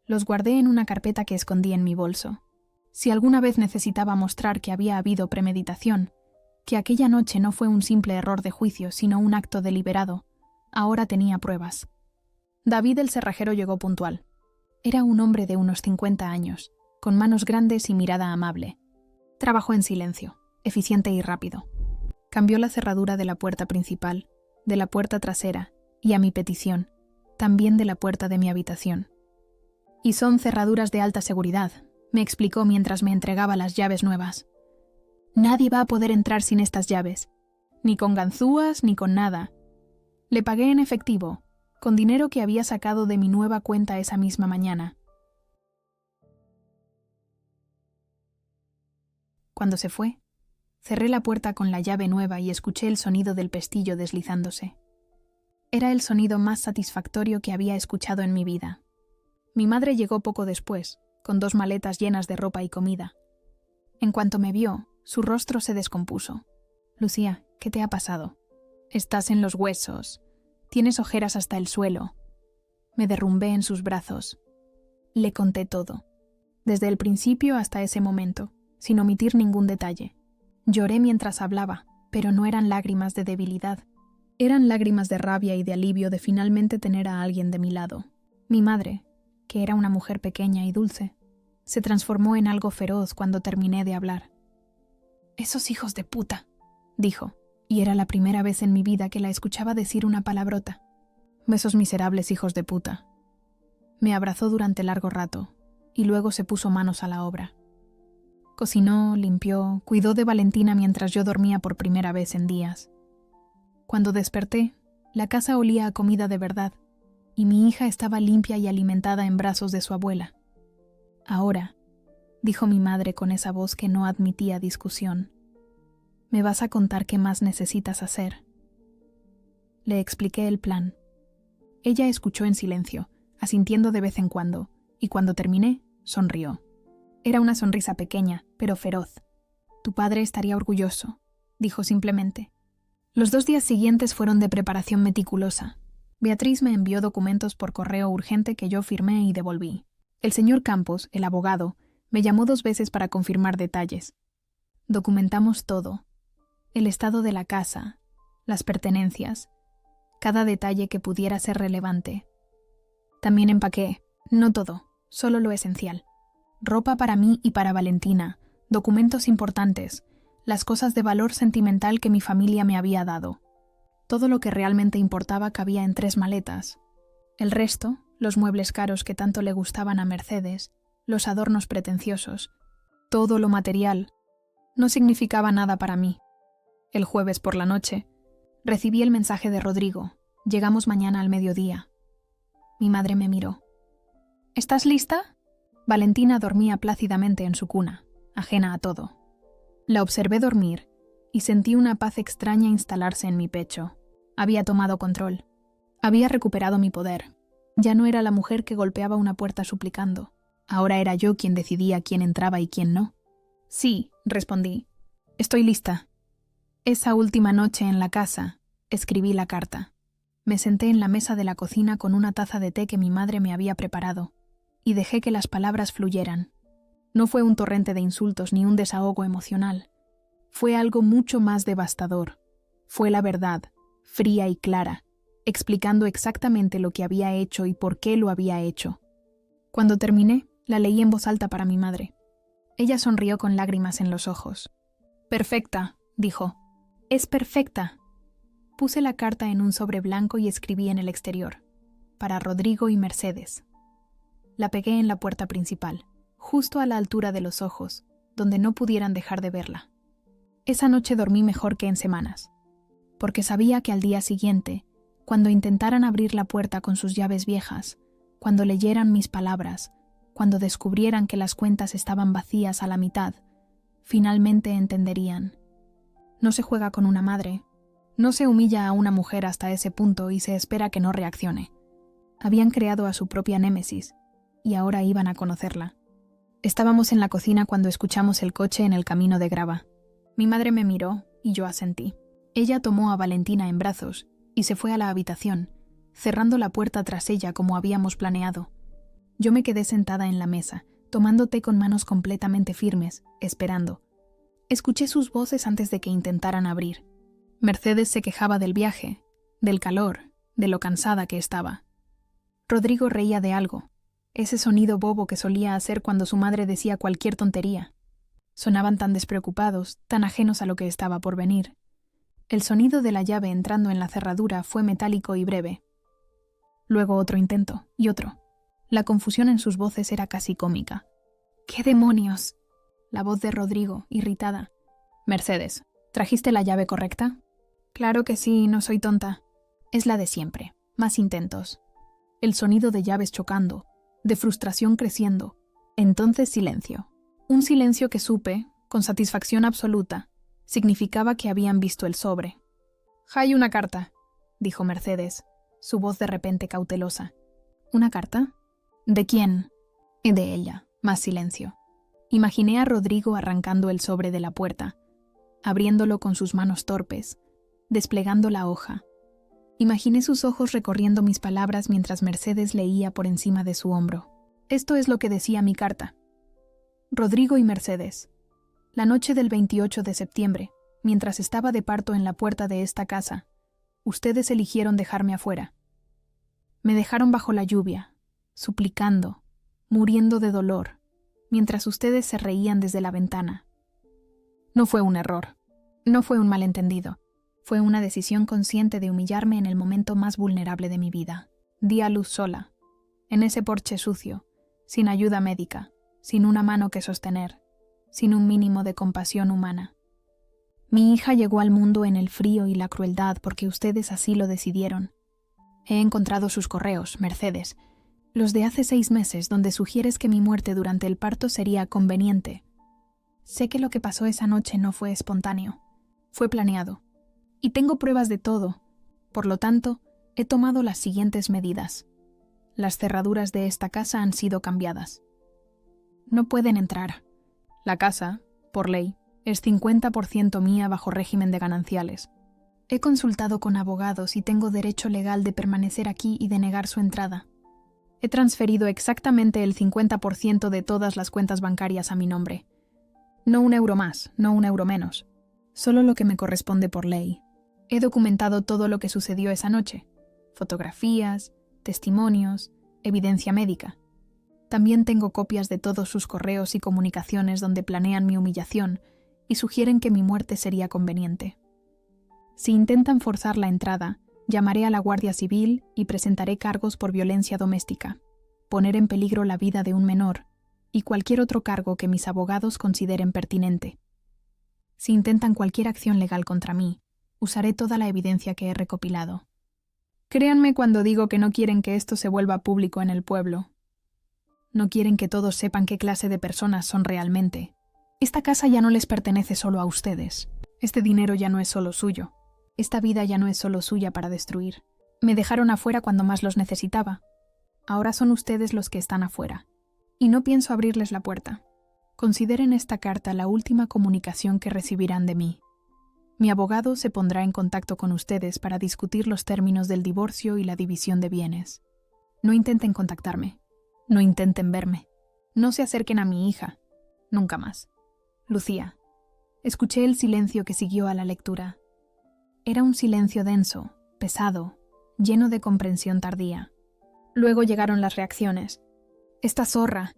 Los guardé en una carpeta que escondí en mi bolso. Si alguna vez necesitaba mostrar que había habido premeditación, que aquella noche no fue un simple error de juicio, sino un acto deliberado, ahora tenía pruebas. David el cerrajero llegó puntual. Era un hombre de unos 50 años, con manos grandes y mirada amable. Trabajó en silencio, eficiente y rápido. Cambió la cerradura de la puerta principal, de la puerta trasera, y a mi petición, también de la puerta de mi habitación. Y son cerraduras de alta seguridad, me explicó mientras me entregaba las llaves nuevas. Nadie va a poder entrar sin estas llaves, ni con ganzúas ni con nada. Le pagué en efectivo, con dinero que había sacado de mi nueva cuenta esa misma mañana. Cuando se fue, cerré la puerta con la llave nueva y escuché el sonido del pestillo deslizándose. Era el sonido más satisfactorio que había escuchado en mi vida. Mi madre llegó poco después, con 2 maletas llenas de ropa y comida. En cuanto me vio, su rostro se descompuso. «Lucía, ¿qué te ha pasado? Estás en los huesos. Tienes ojeras hasta el suelo». Me derrumbé en sus brazos. Le conté todo, desde el principio hasta ese momento, sin omitir ningún detalle. Lloré mientras hablaba, pero no eran lágrimas de debilidad. Eran lágrimas de rabia y de alivio de finalmente tener a alguien de mi lado. Mi madre, que era una mujer pequeña y dulce, se transformó en algo feroz cuando terminé de hablar. «Esos hijos de puta», dijo, y era la primera vez en mi vida que la escuchaba decir una palabrota. «Esos miserables hijos de puta». Me abrazó durante largo rato, y luego se puso manos a la obra. Cocinó, limpió, cuidó de Valentina mientras yo dormía por primera vez en días. Cuando desperté, la casa olía a comida de verdad, y mi hija estaba limpia y alimentada en brazos de su abuela. «Ahora», dijo mi madre con esa voz que no admitía discusión, «me vas a contar qué más necesitas hacer». Le expliqué el plan. Ella escuchó en silencio, asintiendo de vez en cuando, y cuando terminé, sonrió. Era una sonrisa pequeña, pero feroz. «Tu padre estaría orgulloso», dijo simplemente. Los 2 días siguientes fueron de preparación meticulosa. Beatriz me envió documentos por correo urgente que yo firmé y devolví. El señor Campos, el abogado, me llamó 2 veces para confirmar detalles. Documentamos todo. El estado de la casa, las pertenencias, cada detalle que pudiera ser relevante. También empaqué, no todo, solo lo esencial. Ropa para mí y para Valentina, documentos importantes, las cosas de valor sentimental que mi familia me había dado. Todo lo que realmente importaba cabía en 3 maletas. El resto, los muebles caros que tanto le gustaban a Mercedes, los adornos pretenciosos, todo lo material, no significaba nada para mí. El jueves por la noche, recibí el mensaje de Rodrigo. «Llegamos mañana al mediodía». Mi madre me miró. «¿Estás lista?» Valentina dormía plácidamente en su cuna, ajena a todo. La observé dormir y sentí una paz extraña instalarse en mi pecho. Había tomado control. Había recuperado mi poder. Ya no era la mujer que golpeaba una puerta suplicando. Ahora era yo quien decidía quién entraba y quién no. «Sí», respondí. «Estoy lista». Esa última noche en la casa, escribí la carta. Me senté en la mesa de la cocina con una taza de té que mi madre me había preparado, y dejé que las palabras fluyeran. No fue un torrente de insultos ni un desahogo emocional. Fue algo mucho más devastador. Fue la verdad, fría y clara, explicando exactamente lo que había hecho y por qué lo había hecho. Cuando terminé, la leí en voz alta para mi madre. Ella sonrió con lágrimas en los ojos. «Perfecta», dijo. «Es perfecta». Puse la carta en un sobre blanco y escribí en el exterior. Para Rodrigo y Mercedes. La pegué en la puerta principal, justo a la altura de los ojos, donde no pudieran dejar de verla. Esa noche dormí mejor que en semanas, porque sabía que al día siguiente, cuando intentaran abrir la puerta con sus llaves viejas, cuando leyeran mis palabras, cuando descubrieran que las cuentas estaban vacías a la mitad, finalmente entenderían. No se juega con una madre, no se humilla a una mujer hasta ese punto y se espera que no reaccione. Habían creado a su propia némesis, y ahora iban a conocerla. Estábamos en la cocina cuando escuchamos el coche en el camino de grava. Mi madre me miró y yo asentí. Ella tomó a Valentina en brazos y se fue a la habitación, cerrando la puerta tras ella como habíamos planeado. Yo me quedé sentada en la mesa, tomando té con manos completamente firmes, esperando. Escuché sus voces antes de que intentaran abrir. Mercedes se quejaba del viaje, del calor, de lo cansada que estaba. Rodrigo reía de algo, ese sonido bobo que solía hacer cuando su madre decía cualquier tontería. Sonaban tan despreocupados, tan ajenos a lo que estaba por venir. El sonido de la llave entrando en la cerradura fue metálico y breve. Luego otro intento, y otro. La confusión en sus voces era casi cómica. «¿Qué demonios?», la voz de Rodrigo, irritada. «Mercedes, ¿trajiste la llave correcta?». «Claro que sí, no soy tonta». «Es la de siempre. Más intentos». El sonido de llaves chocando, de frustración creciendo. Entonces silencio. Un silencio que supe, con satisfacción absoluta, significaba que habían visto el sobre. «Hay una carta», dijo Mercedes, su voz de repente cautelosa. «¿Una carta? ¿De quién?» «De ella». Más silencio. Imaginé a Rodrigo arrancando el sobre de la puerta, abriéndolo con sus manos torpes, desplegando la hoja. Imaginé sus ojos recorriendo mis palabras mientras Mercedes leía por encima de su hombro. Esto es lo que decía mi carta. Rodrigo y Mercedes. La noche del 28 de septiembre, mientras estaba de parto en la puerta de esta casa, ustedes eligieron dejarme afuera. Me dejaron bajo la lluvia, suplicando, muriendo de dolor, mientras ustedes se reían desde la ventana. No fue un error, no fue un malentendido, fue una decisión consciente de humillarme en el momento más vulnerable de mi vida. Di a luz sola, en ese porche sucio, sin ayuda médica, sin una mano que sostener, sin un mínimo de compasión humana. Mi hija llegó al mundo en el frío y la crueldad porque ustedes así lo decidieron. He encontrado sus correos, Mercedes, los de hace 6 meses, donde sugieres que mi muerte durante el parto sería conveniente. Sé que lo que pasó esa noche no fue espontáneo, fue planeado. Y tengo pruebas de todo. Por lo tanto, he tomado las siguientes medidas. Las cerraduras de esta casa han sido cambiadas. No pueden entrar. La casa, por ley, es 50% mía bajo régimen de gananciales. He consultado con abogados y tengo derecho legal de permanecer aquí y de negar su entrada. He transferido exactamente el 50% de todas las cuentas bancarias a mi nombre. No un euro más, no un euro menos. Solo lo que me corresponde por ley. He documentado todo lo que sucedió esa noche. Fotografías, testimonios, evidencia médica. También tengo copias de todos sus correos y comunicaciones donde planean mi humillación y sugieren que mi muerte sería conveniente. Si intentan forzar la entrada, llamaré a la Guardia Civil y presentaré cargos por violencia doméstica, poner en peligro la vida de un menor y cualquier otro cargo que mis abogados consideren pertinente. Si intentan cualquier acción legal contra mí, usaré toda la evidencia que he recopilado. Créanme cuando digo que no quieren que esto se vuelva público en el pueblo. No quieren que todos sepan qué clase de personas son realmente. Esta casa ya no les pertenece solo a ustedes. Este dinero ya no es solo suyo. Esta vida ya no es solo suya para destruir. Me dejaron afuera cuando más los necesitaba. Ahora son ustedes los que están afuera. Y no pienso abrirles la puerta. Consideren esta carta la última comunicación que recibirán de mí. Mi abogado se pondrá en contacto con ustedes para discutir los términos del divorcio y la división de bienes. No intenten contactarme. No intenten verme. No se acerquen a mi hija. Nunca más. Lucía. Escuché el silencio que siguió a la lectura. Era un silencio denso, pesado, lleno de comprensión tardía. Luego llegaron las reacciones. «Esta zorra».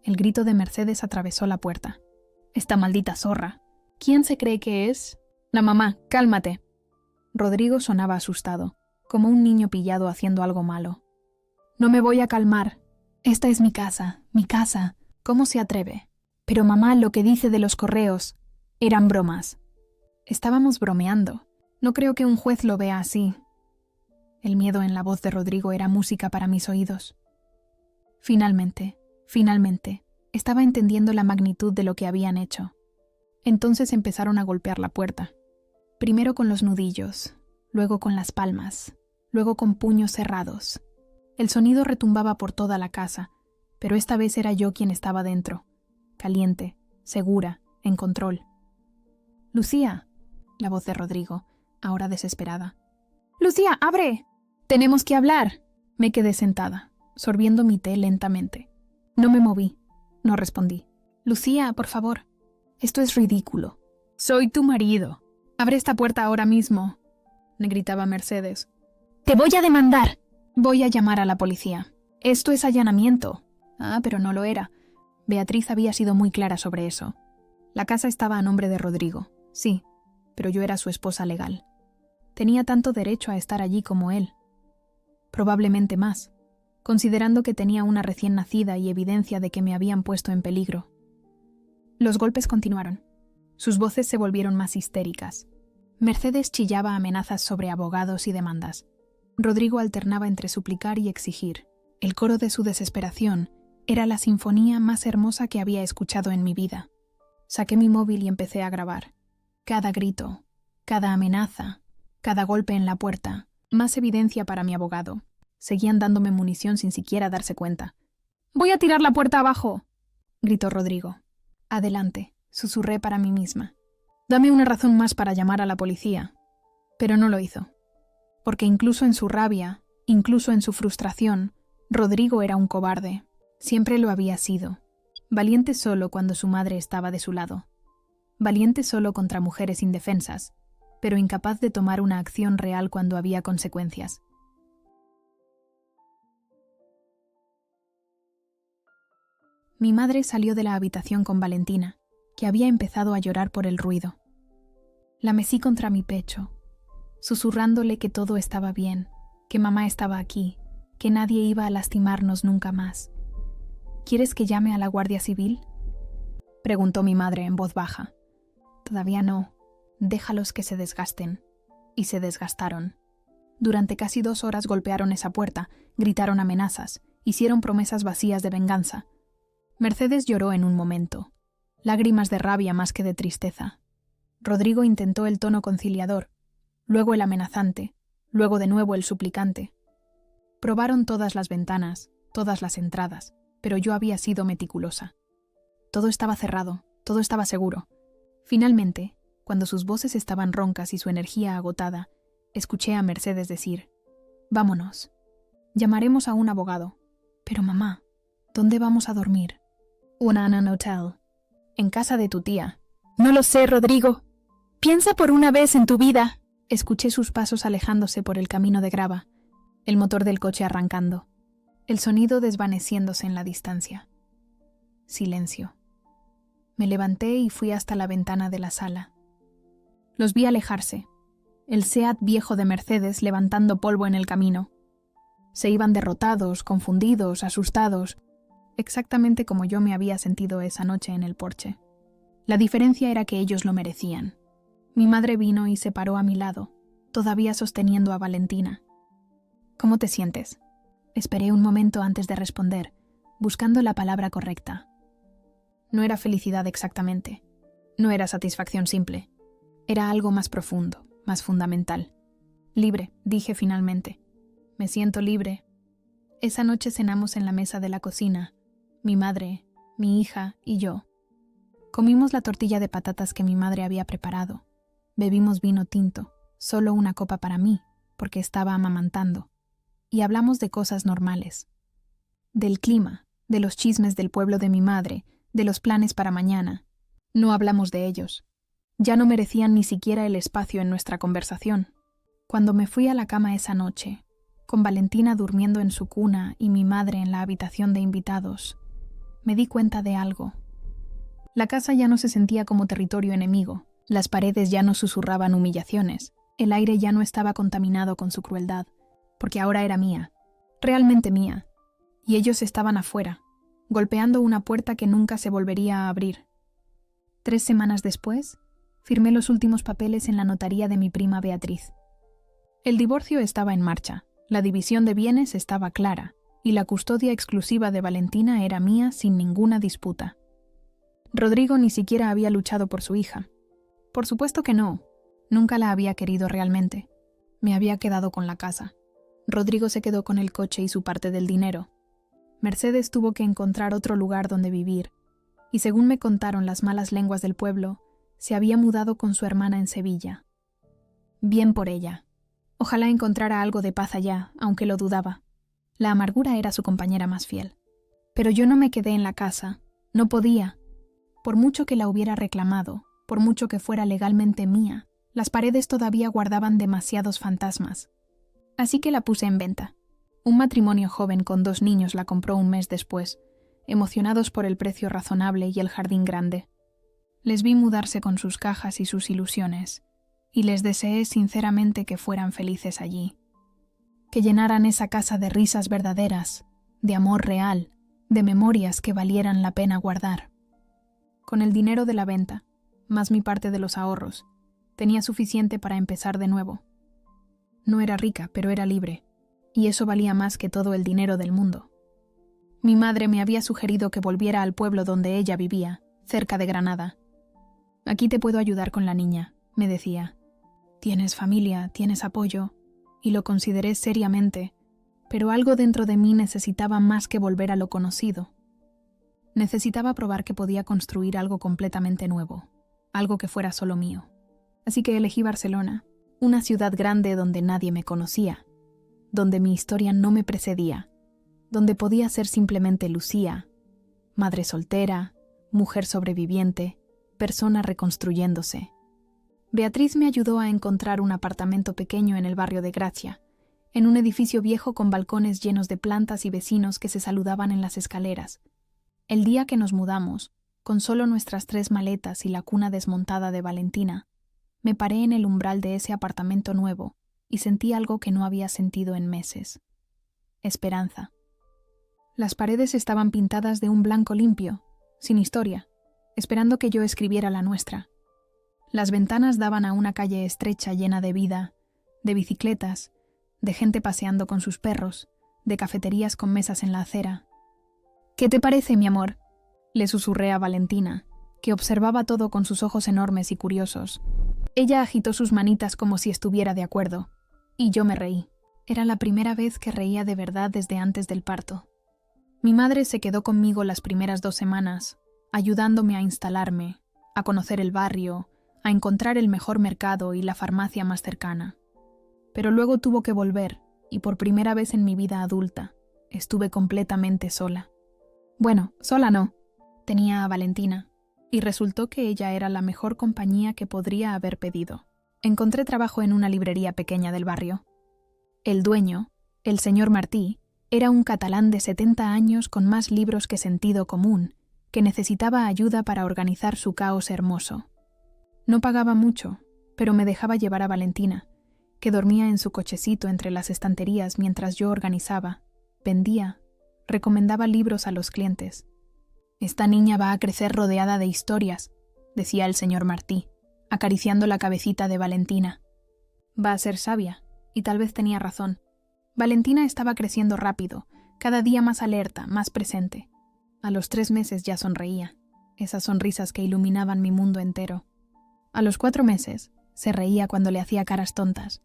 El grito de Mercedes atravesó la puerta. «Esta maldita zorra. ¿Quién se cree que es?» «La mamá, cálmate». Rodrigo sonaba asustado, como un niño pillado haciendo algo malo. «No me voy a calmar. Esta es mi casa, mi casa. ¿Cómo se atreve?» «Pero mamá, lo que dice de los correos. Eran bromas». «Estábamos bromeando. No creo que un juez lo vea así». El miedo en la voz de Rodrigo era música para mis oídos. Finalmente, estaba entendiendo la magnitud de lo que habían hecho. Entonces empezaron a golpear la puerta. Primero con los nudillos, luego con las palmas, luego con puños cerrados. El sonido retumbaba por toda la casa, pero esta vez era yo quien estaba dentro, caliente, segura, en control. «Lucía», la voz de Rodrigo, ahora desesperada. «Lucía, abre. Tenemos que hablar». Me quedé sentada, sorbiendo mi té lentamente. No me moví, no respondí. «Lucía, por favor. Esto es ridículo. Soy tu marido. Abre esta puerta ahora mismo», me gritaba Mercedes. «Te voy a demandar». «Voy a llamar a la policía. Esto es allanamiento». Ah, pero no lo era. Beatriz había sido muy clara sobre eso. La casa estaba a nombre de Rodrigo, sí, pero yo era su esposa legal. Tenía tanto derecho a estar allí como él. Probablemente más, considerando que tenía una recién nacida y evidencia de que me habían puesto en peligro. Los golpes continuaron. Sus voces se volvieron más histéricas. Mercedes chillaba amenazas sobre abogados y demandas. Rodrigo alternaba entre suplicar y exigir. El coro de su desesperación era la sinfonía más hermosa que había escuchado en mi vida. Saqué mi móvil y empecé a grabar. Cada grito, cada amenaza, cada golpe en la puerta, más evidencia para mi abogado. Seguían dándome munición sin siquiera darse cuenta. «¡Voy a tirar la puerta abajo!», gritó Rodrigo. «Adelante», susurré para mí misma. «Dame una razón más para llamar a la policía». Pero no lo hizo. Porque incluso en su rabia, incluso en su frustración, Rodrigo era un cobarde. Siempre lo había sido. Valiente solo cuando su madre estaba de su lado. Valiente solo contra mujeres indefensas, pero incapaz de tomar una acción real cuando había consecuencias. Mi madre salió de la habitación con Valentina, que había empezado a llorar por el ruido. La mecí contra mi pecho, susurrándole que todo estaba bien, que mamá estaba aquí, que nadie iba a lastimarnos nunca más. «¿Quieres que llame a la Guardia Civil?», preguntó mi madre en voz baja. «Todavía no. Déjalos que se desgasten». Y se desgastaron. Durante casi 2 horas golpearon esa puerta, gritaron amenazas, hicieron promesas vacías de venganza. Mercedes lloró en un momento, lágrimas de rabia más que de tristeza. Rodrigo intentó el tono conciliador, luego el amenazante, luego de nuevo el suplicante. Probaron todas las ventanas, todas las entradas, pero yo había sido meticulosa. Todo estaba cerrado, todo estaba seguro. Finalmente, cuando sus voces estaban roncas y su energía agotada, escuché a Mercedes decir: «Vámonos. Llamaremos a un abogado». «Pero mamá, ¿dónde vamos a dormir?» «Un hotel. En casa de tu tía». «No lo sé, Rodrigo. Piensa por una vez en tu vida». Escuché sus pasos alejándose por el camino de grava, el motor del coche arrancando, el sonido desvaneciéndose en la distancia. Silencio. Me levanté y fui hasta la ventana de la sala. Los vi alejarse, el Seat viejo de Mercedes levantando polvo en el camino. Se iban derrotados, confundidos, asustados, exactamente como yo me había sentido esa noche en el porche. La diferencia era que ellos lo merecían. Mi madre vino y se paró a mi lado, todavía sosteniendo a Valentina. «¿Cómo te sientes?», esperé un momento antes de responder, buscando la palabra correcta. No era felicidad exactamente, no era satisfacción simple, era algo más profundo, más fundamental. «Libre», dije finalmente. «Me siento libre». Esa noche cenamos en la mesa de la cocina, mi madre, mi hija y yo. Comimos la tortilla de patatas que mi madre había preparado. Bebimos vino tinto, solo una copa para mí, porque estaba amamantando, y hablamos de cosas normales. Del clima, de los chismes del pueblo de mi madre, de los planes para mañana. No hablamos de ellos. Ya no merecían ni siquiera el espacio en nuestra conversación. Cuando me fui a la cama esa noche, con Valentina durmiendo en su cuna y mi madre en la habitación de invitados, me di cuenta de algo. La casa ya no se sentía como territorio enemigo, las paredes ya no susurraban humillaciones, el aire ya no estaba contaminado con su crueldad, porque ahora era mía, realmente mía, y ellos estaban afuera, golpeando una puerta que nunca se volvería a abrir. 3 semanas después, firmé los últimos papeles en la notaría de mi prima Beatriz. El divorcio estaba en marcha, la división de bienes estaba clara, y la custodia exclusiva de Valentina era mía sin ninguna disputa. Rodrigo ni siquiera había luchado por su hija. Por supuesto que no, nunca la había querido realmente. Me había quedado con la casa. Rodrigo se quedó con el coche y su parte del dinero. Mercedes tuvo que encontrar otro lugar donde vivir, y según me contaron las malas lenguas del pueblo, se había mudado con su hermana en Sevilla. Bien por ella. Ojalá encontrara algo de paz allá, aunque lo dudaba. La amargura era su compañera más fiel. Pero yo no me quedé en la casa. No podía. Por mucho que la hubiera reclamado, por mucho que fuera legalmente mía, las paredes todavía guardaban demasiados fantasmas. Así que la puse en venta. Un matrimonio joven con 2 niños la compró un mes después, emocionados por el precio razonable y el jardín grande. Les vi mudarse con sus cajas y sus ilusiones, y les deseé sinceramente que fueran felices allí, que llenaran esa casa de risas verdaderas, de amor real, de memorias que valieran la pena guardar. Con el dinero de la venta, más mi parte de los ahorros, tenía suficiente para empezar de nuevo. No era rica, pero era libre, y eso valía más que todo el dinero del mundo. Mi madre me había sugerido que volviera al pueblo donde ella vivía, cerca de Granada. Aquí te puedo ayudar con la niña, me decía. Tienes familia, tienes apoyo, y lo consideré seriamente, pero algo dentro de mí necesitaba más que volver a lo conocido. Necesitaba probar que podía construir algo completamente nuevo, algo que fuera solo mío. Así que elegí Barcelona, una ciudad grande donde nadie me conocía, donde mi historia no me precedía, donde podía ser simplemente Lucía, madre soltera, mujer sobreviviente, persona reconstruyéndose. Beatriz me ayudó a encontrar un apartamento pequeño en el barrio de Gracia, en un edificio viejo con balcones llenos de plantas y vecinos que se saludaban en las escaleras. El día que nos mudamos, con solo nuestras 3 maletas y la cuna desmontada de Valentina, me paré en el umbral de ese apartamento nuevo y sentí algo que no había sentido en meses. Esperanza. Las paredes estaban pintadas de un blanco limpio, sin historia, esperando que yo escribiera la nuestra. Las ventanas daban a una calle estrecha llena de vida, de bicicletas, de gente paseando con sus perros, de cafeterías con mesas en la acera. «¿Qué te parece, mi amor?», le susurré a Valentina, que observaba todo con sus ojos enormes y curiosos. Ella agitó sus manitas como si estuviera de acuerdo, y yo me reí. Era la primera vez que reía de verdad desde antes del parto. Mi madre se quedó conmigo las primeras 2 semanas, ayudándome a instalarme, a conocer el barrio, a encontrar el mejor mercado y la farmacia más cercana. Pero luego tuvo que volver, y por primera vez en mi vida adulta, estuve completamente sola. Bueno, sola no. Tenía a Valentina, y resultó que ella era la mejor compañía que podría haber pedido. Encontré trabajo en una librería pequeña del barrio. El dueño, el señor Martí, era un catalán de 70 años con más libros que sentido común, que necesitaba ayuda para organizar su caos hermoso. No pagaba mucho, pero me dejaba llevar a Valentina, que dormía en su cochecito entre las estanterías mientras yo organizaba, vendía, recomendaba libros a los clientes. «Esta niña va a crecer rodeada de historias», decía el señor Martí, acariciando la cabecita de Valentina. «Va a ser sabia», y tal vez tenía razón. Valentina estaba creciendo rápido, cada día más alerta, más presente. A los 3 meses ya sonreía, esas sonrisas que iluminaban mi mundo entero. A los 4 meses se reía cuando le hacía caras tontas.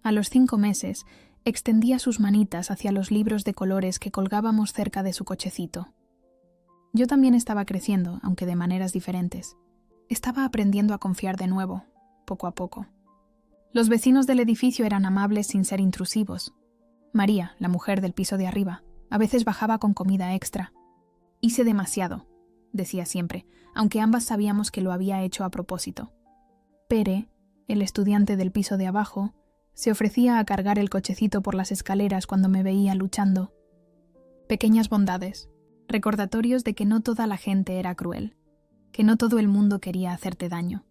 A los 5 meses extendía sus manitas hacia los libros de colores que colgábamos cerca de su cochecito. Yo también estaba creciendo, aunque de maneras diferentes. Estaba aprendiendo a confiar de nuevo, poco a poco. Los vecinos del edificio eran amables sin ser intrusivos. María, la mujer del piso de arriba, a veces bajaba con comida extra. Hice demasiado, decía siempre, aunque ambas sabíamos que lo había hecho a propósito. Pere, el estudiante del piso de abajo, se ofrecía a cargar el cochecito por las escaleras cuando me veía luchando. Pequeñas bondades, recordatorios de que no toda la gente era cruel, que no todo el mundo quería hacerte daño.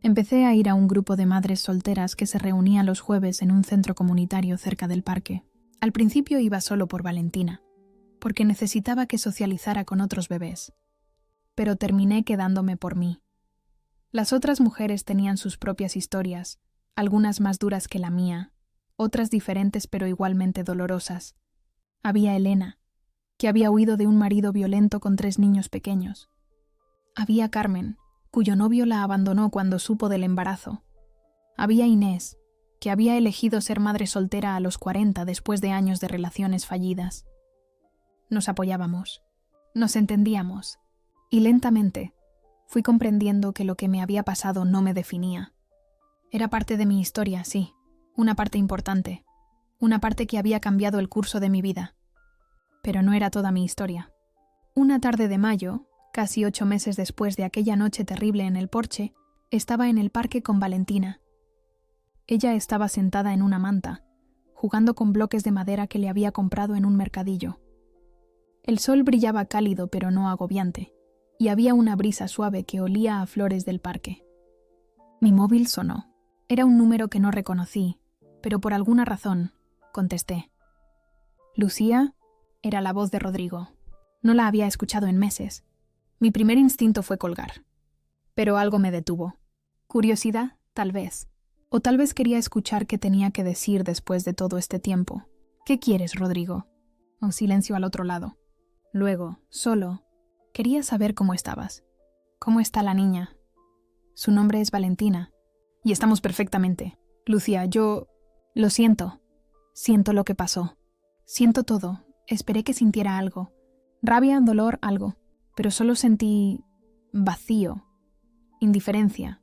Empecé a ir a un grupo de madres solteras que se reunía los jueves en un centro comunitario cerca del parque. Al principio iba solo por Valentina, porque necesitaba que socializara con otros bebés, pero terminé quedándome por mí. Las otras mujeres tenían sus propias historias, algunas más duras que la mía, otras diferentes pero igualmente dolorosas. Había Elena, que había huido de un marido violento con 3 niños pequeños. Había Carmen, cuyo novio la abandonó cuando supo del embarazo. Había Inés, que había elegido ser madre soltera a los 40 después de años de relaciones fallidas. Nos apoyábamos, nos entendíamos, y lentamente fui comprendiendo que lo que me había pasado no me definía. Era parte de mi historia, sí, una parte importante, una parte que había cambiado el curso de mi vida. Pero no era toda mi historia. Una tarde de mayo, casi 8 meses después de aquella noche terrible en el porche, estaba en el parque con Valentina. Ella estaba sentada en una manta, jugando con bloques de madera que le había comprado en un mercadillo. El sol brillaba cálido pero no agobiante, y había una brisa suave que olía a flores del parque. Mi móvil sonó. Era un número que no reconocí, pero por alguna razón contesté. «¿Lucía?» Era la voz de Rodrigo. No la había escuchado en meses. Mi primer instinto fue colgar. Pero algo me detuvo. Curiosidad, tal vez. O tal vez quería escuchar qué tenía que decir después de todo este tiempo. «¿Qué quieres, Rodrigo?» Un silencio al otro lado. Luego, solo, quería saber cómo estabas. ¿Cómo está la niña? Su nombre es Valentina. Y estamos perfectamente. Lucía, yo... Lo siento. Siento lo que pasó. Siento todo. Esperé que sintiera algo. Rabia, dolor, algo. Pero solo sentí... vacío. Indiferencia.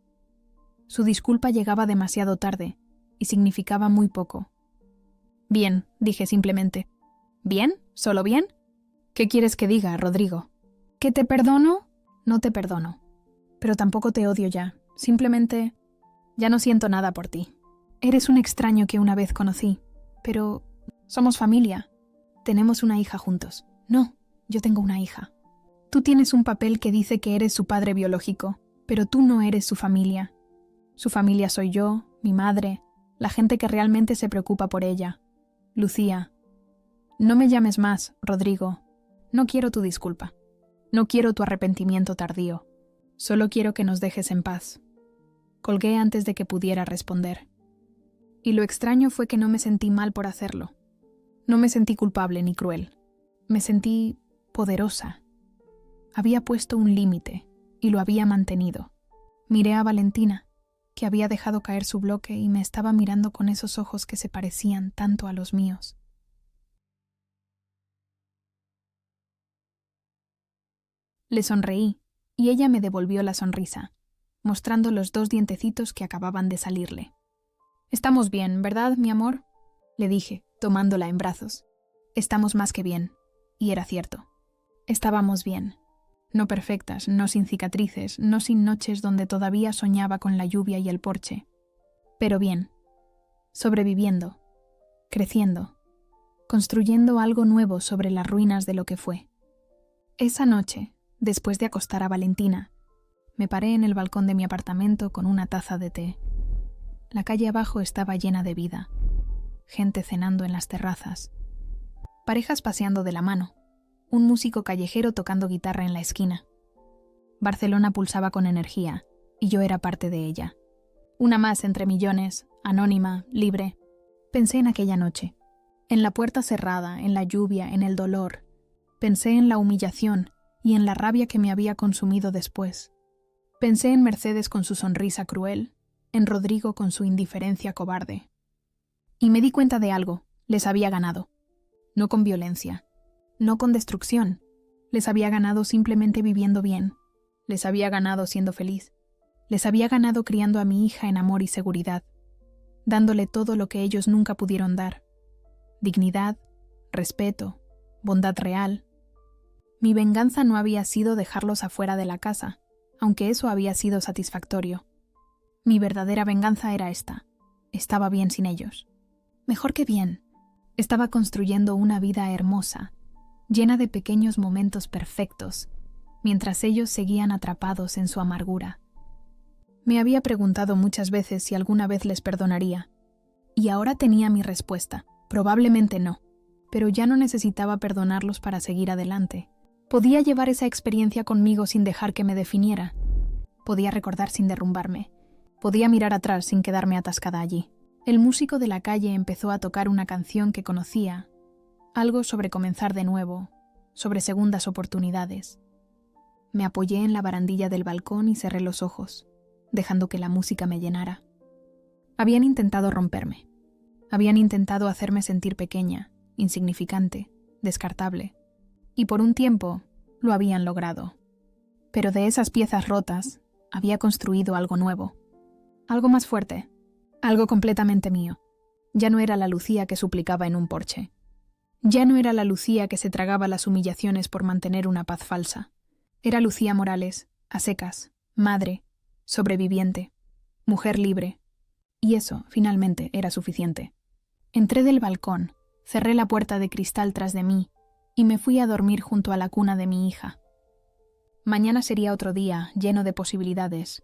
Su disculpa llegaba demasiado tarde y significaba muy poco. «Bien», dije simplemente. «¿Bien? ¿Solo bien?» «¿Qué quieres que diga, Rodrigo?» «¿Que te perdono?» «No te perdono. Pero tampoco te odio ya. Simplemente... ya no siento nada por ti. Eres un extraño que una vez conocí. Pero... somos familia. Tenemos una hija juntos». «No, yo tengo una hija. Tú tienes un papel que dice que eres su padre biológico, pero tú no eres su familia. Su familia soy yo, mi madre, la gente que realmente se preocupa por ella. Lucía. No me llames más, Rodrigo. No quiero tu disculpa. No quiero tu arrepentimiento tardío. Solo quiero que nos dejes en paz». Colgué antes de que pudiera responder. Y lo extraño fue que no me sentí mal por hacerlo. No me sentí culpable ni cruel. Me sentí poderosa. Había puesto un límite y lo había mantenido. Miré a Valentina, que había dejado caer su bloque y me estaba mirando con esos ojos que se parecían tanto a los míos. Le sonreí y ella me devolvió la sonrisa, mostrando los 2 dientecitos que acababan de salirle. «Estamos bien, ¿verdad, mi amor?», le dije, tomándola en brazos. Estamos más que bien. Y era cierto. Estábamos bien. No perfectas, no sin cicatrices, no sin noches donde todavía soñaba con la lluvia y el porche. Pero bien. Sobreviviendo. Creciendo. Construyendo algo nuevo sobre las ruinas de lo que fue. Esa noche, después de acostar a Valentina, me paré en el balcón de mi apartamento con una taza de té. La calle abajo estaba llena de vida. Gente cenando en las terrazas. Parejas paseando de la mano. Un músico callejero tocando guitarra en la esquina. Barcelona pulsaba con energía, y yo era parte de ella. Una más entre millones, anónima, libre. Pensé en aquella noche. En la puerta cerrada, en la lluvia, en el dolor. Pensé en la humillación y en la rabia que me había consumido después. Pensé en Mercedes con su sonrisa cruel, en Rodrigo con su indiferencia cobarde. Y me di cuenta de algo. Les había ganado. No con violencia. No con destrucción. Les había ganado simplemente viviendo bien. Les había ganado siendo feliz. Les había ganado criando a mi hija en amor y seguridad, dándole todo lo que ellos nunca pudieron dar: dignidad, respeto, bondad real. Mi venganza no había sido dejarlos afuera de la casa, aunque eso había sido satisfactorio. Mi verdadera venganza era esta: estaba bien sin ellos. Mejor que bien, estaba construyendo una vida hermosa, llena de pequeños momentos perfectos, mientras ellos seguían atrapados en su amargura. Me había preguntado muchas veces si alguna vez les perdonaría, y ahora tenía mi respuesta: probablemente no, pero ya no necesitaba perdonarlos para seguir adelante. Podía llevar esa experiencia conmigo sin dejar que me definiera. Podía recordar sin derrumbarme. Podía mirar atrás sin quedarme atascada allí. El músico de la calle empezó a tocar una canción que conocía, algo sobre comenzar de nuevo, sobre segundas oportunidades. Me apoyé en la barandilla del balcón y cerré los ojos, dejando que la música me llenara. Habían intentado romperme. Habían intentado hacerme sentir pequeña, insignificante, descartable. Y por un tiempo lo habían logrado. Pero de esas piezas rotas había construido algo nuevo. Algo más fuerte. Algo completamente mío. Ya no era la Lucía que suplicaba en un porche. Ya no era la Lucía que se tragaba las humillaciones por mantener una paz falsa. Era Lucía Morales, a secas, madre, sobreviviente, mujer libre. Y eso, finalmente, era suficiente. Entré del balcón, cerré la puerta de cristal tras de mí y me fui a dormir junto a la cuna de mi hija. Mañana sería otro día, lleno de posibilidades,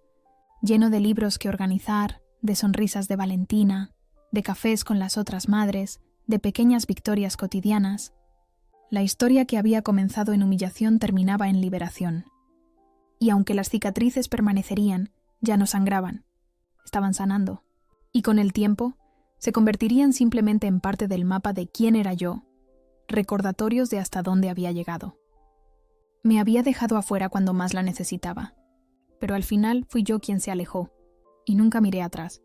lleno de libros que organizar, de sonrisas de Valentina, de cafés con las otras madres, de pequeñas victorias cotidianas. La historia que había comenzado en humillación terminaba en liberación. Y aunque las cicatrices permanecerían, ya no sangraban, estaban sanando. Y con el tiempo, se convertirían simplemente en parte del mapa de quién era yo, recordatorios de hasta dónde había llegado. Me había dejado afuera cuando más la necesitaba, pero al final fui yo quien se alejó, y nunca miré atrás.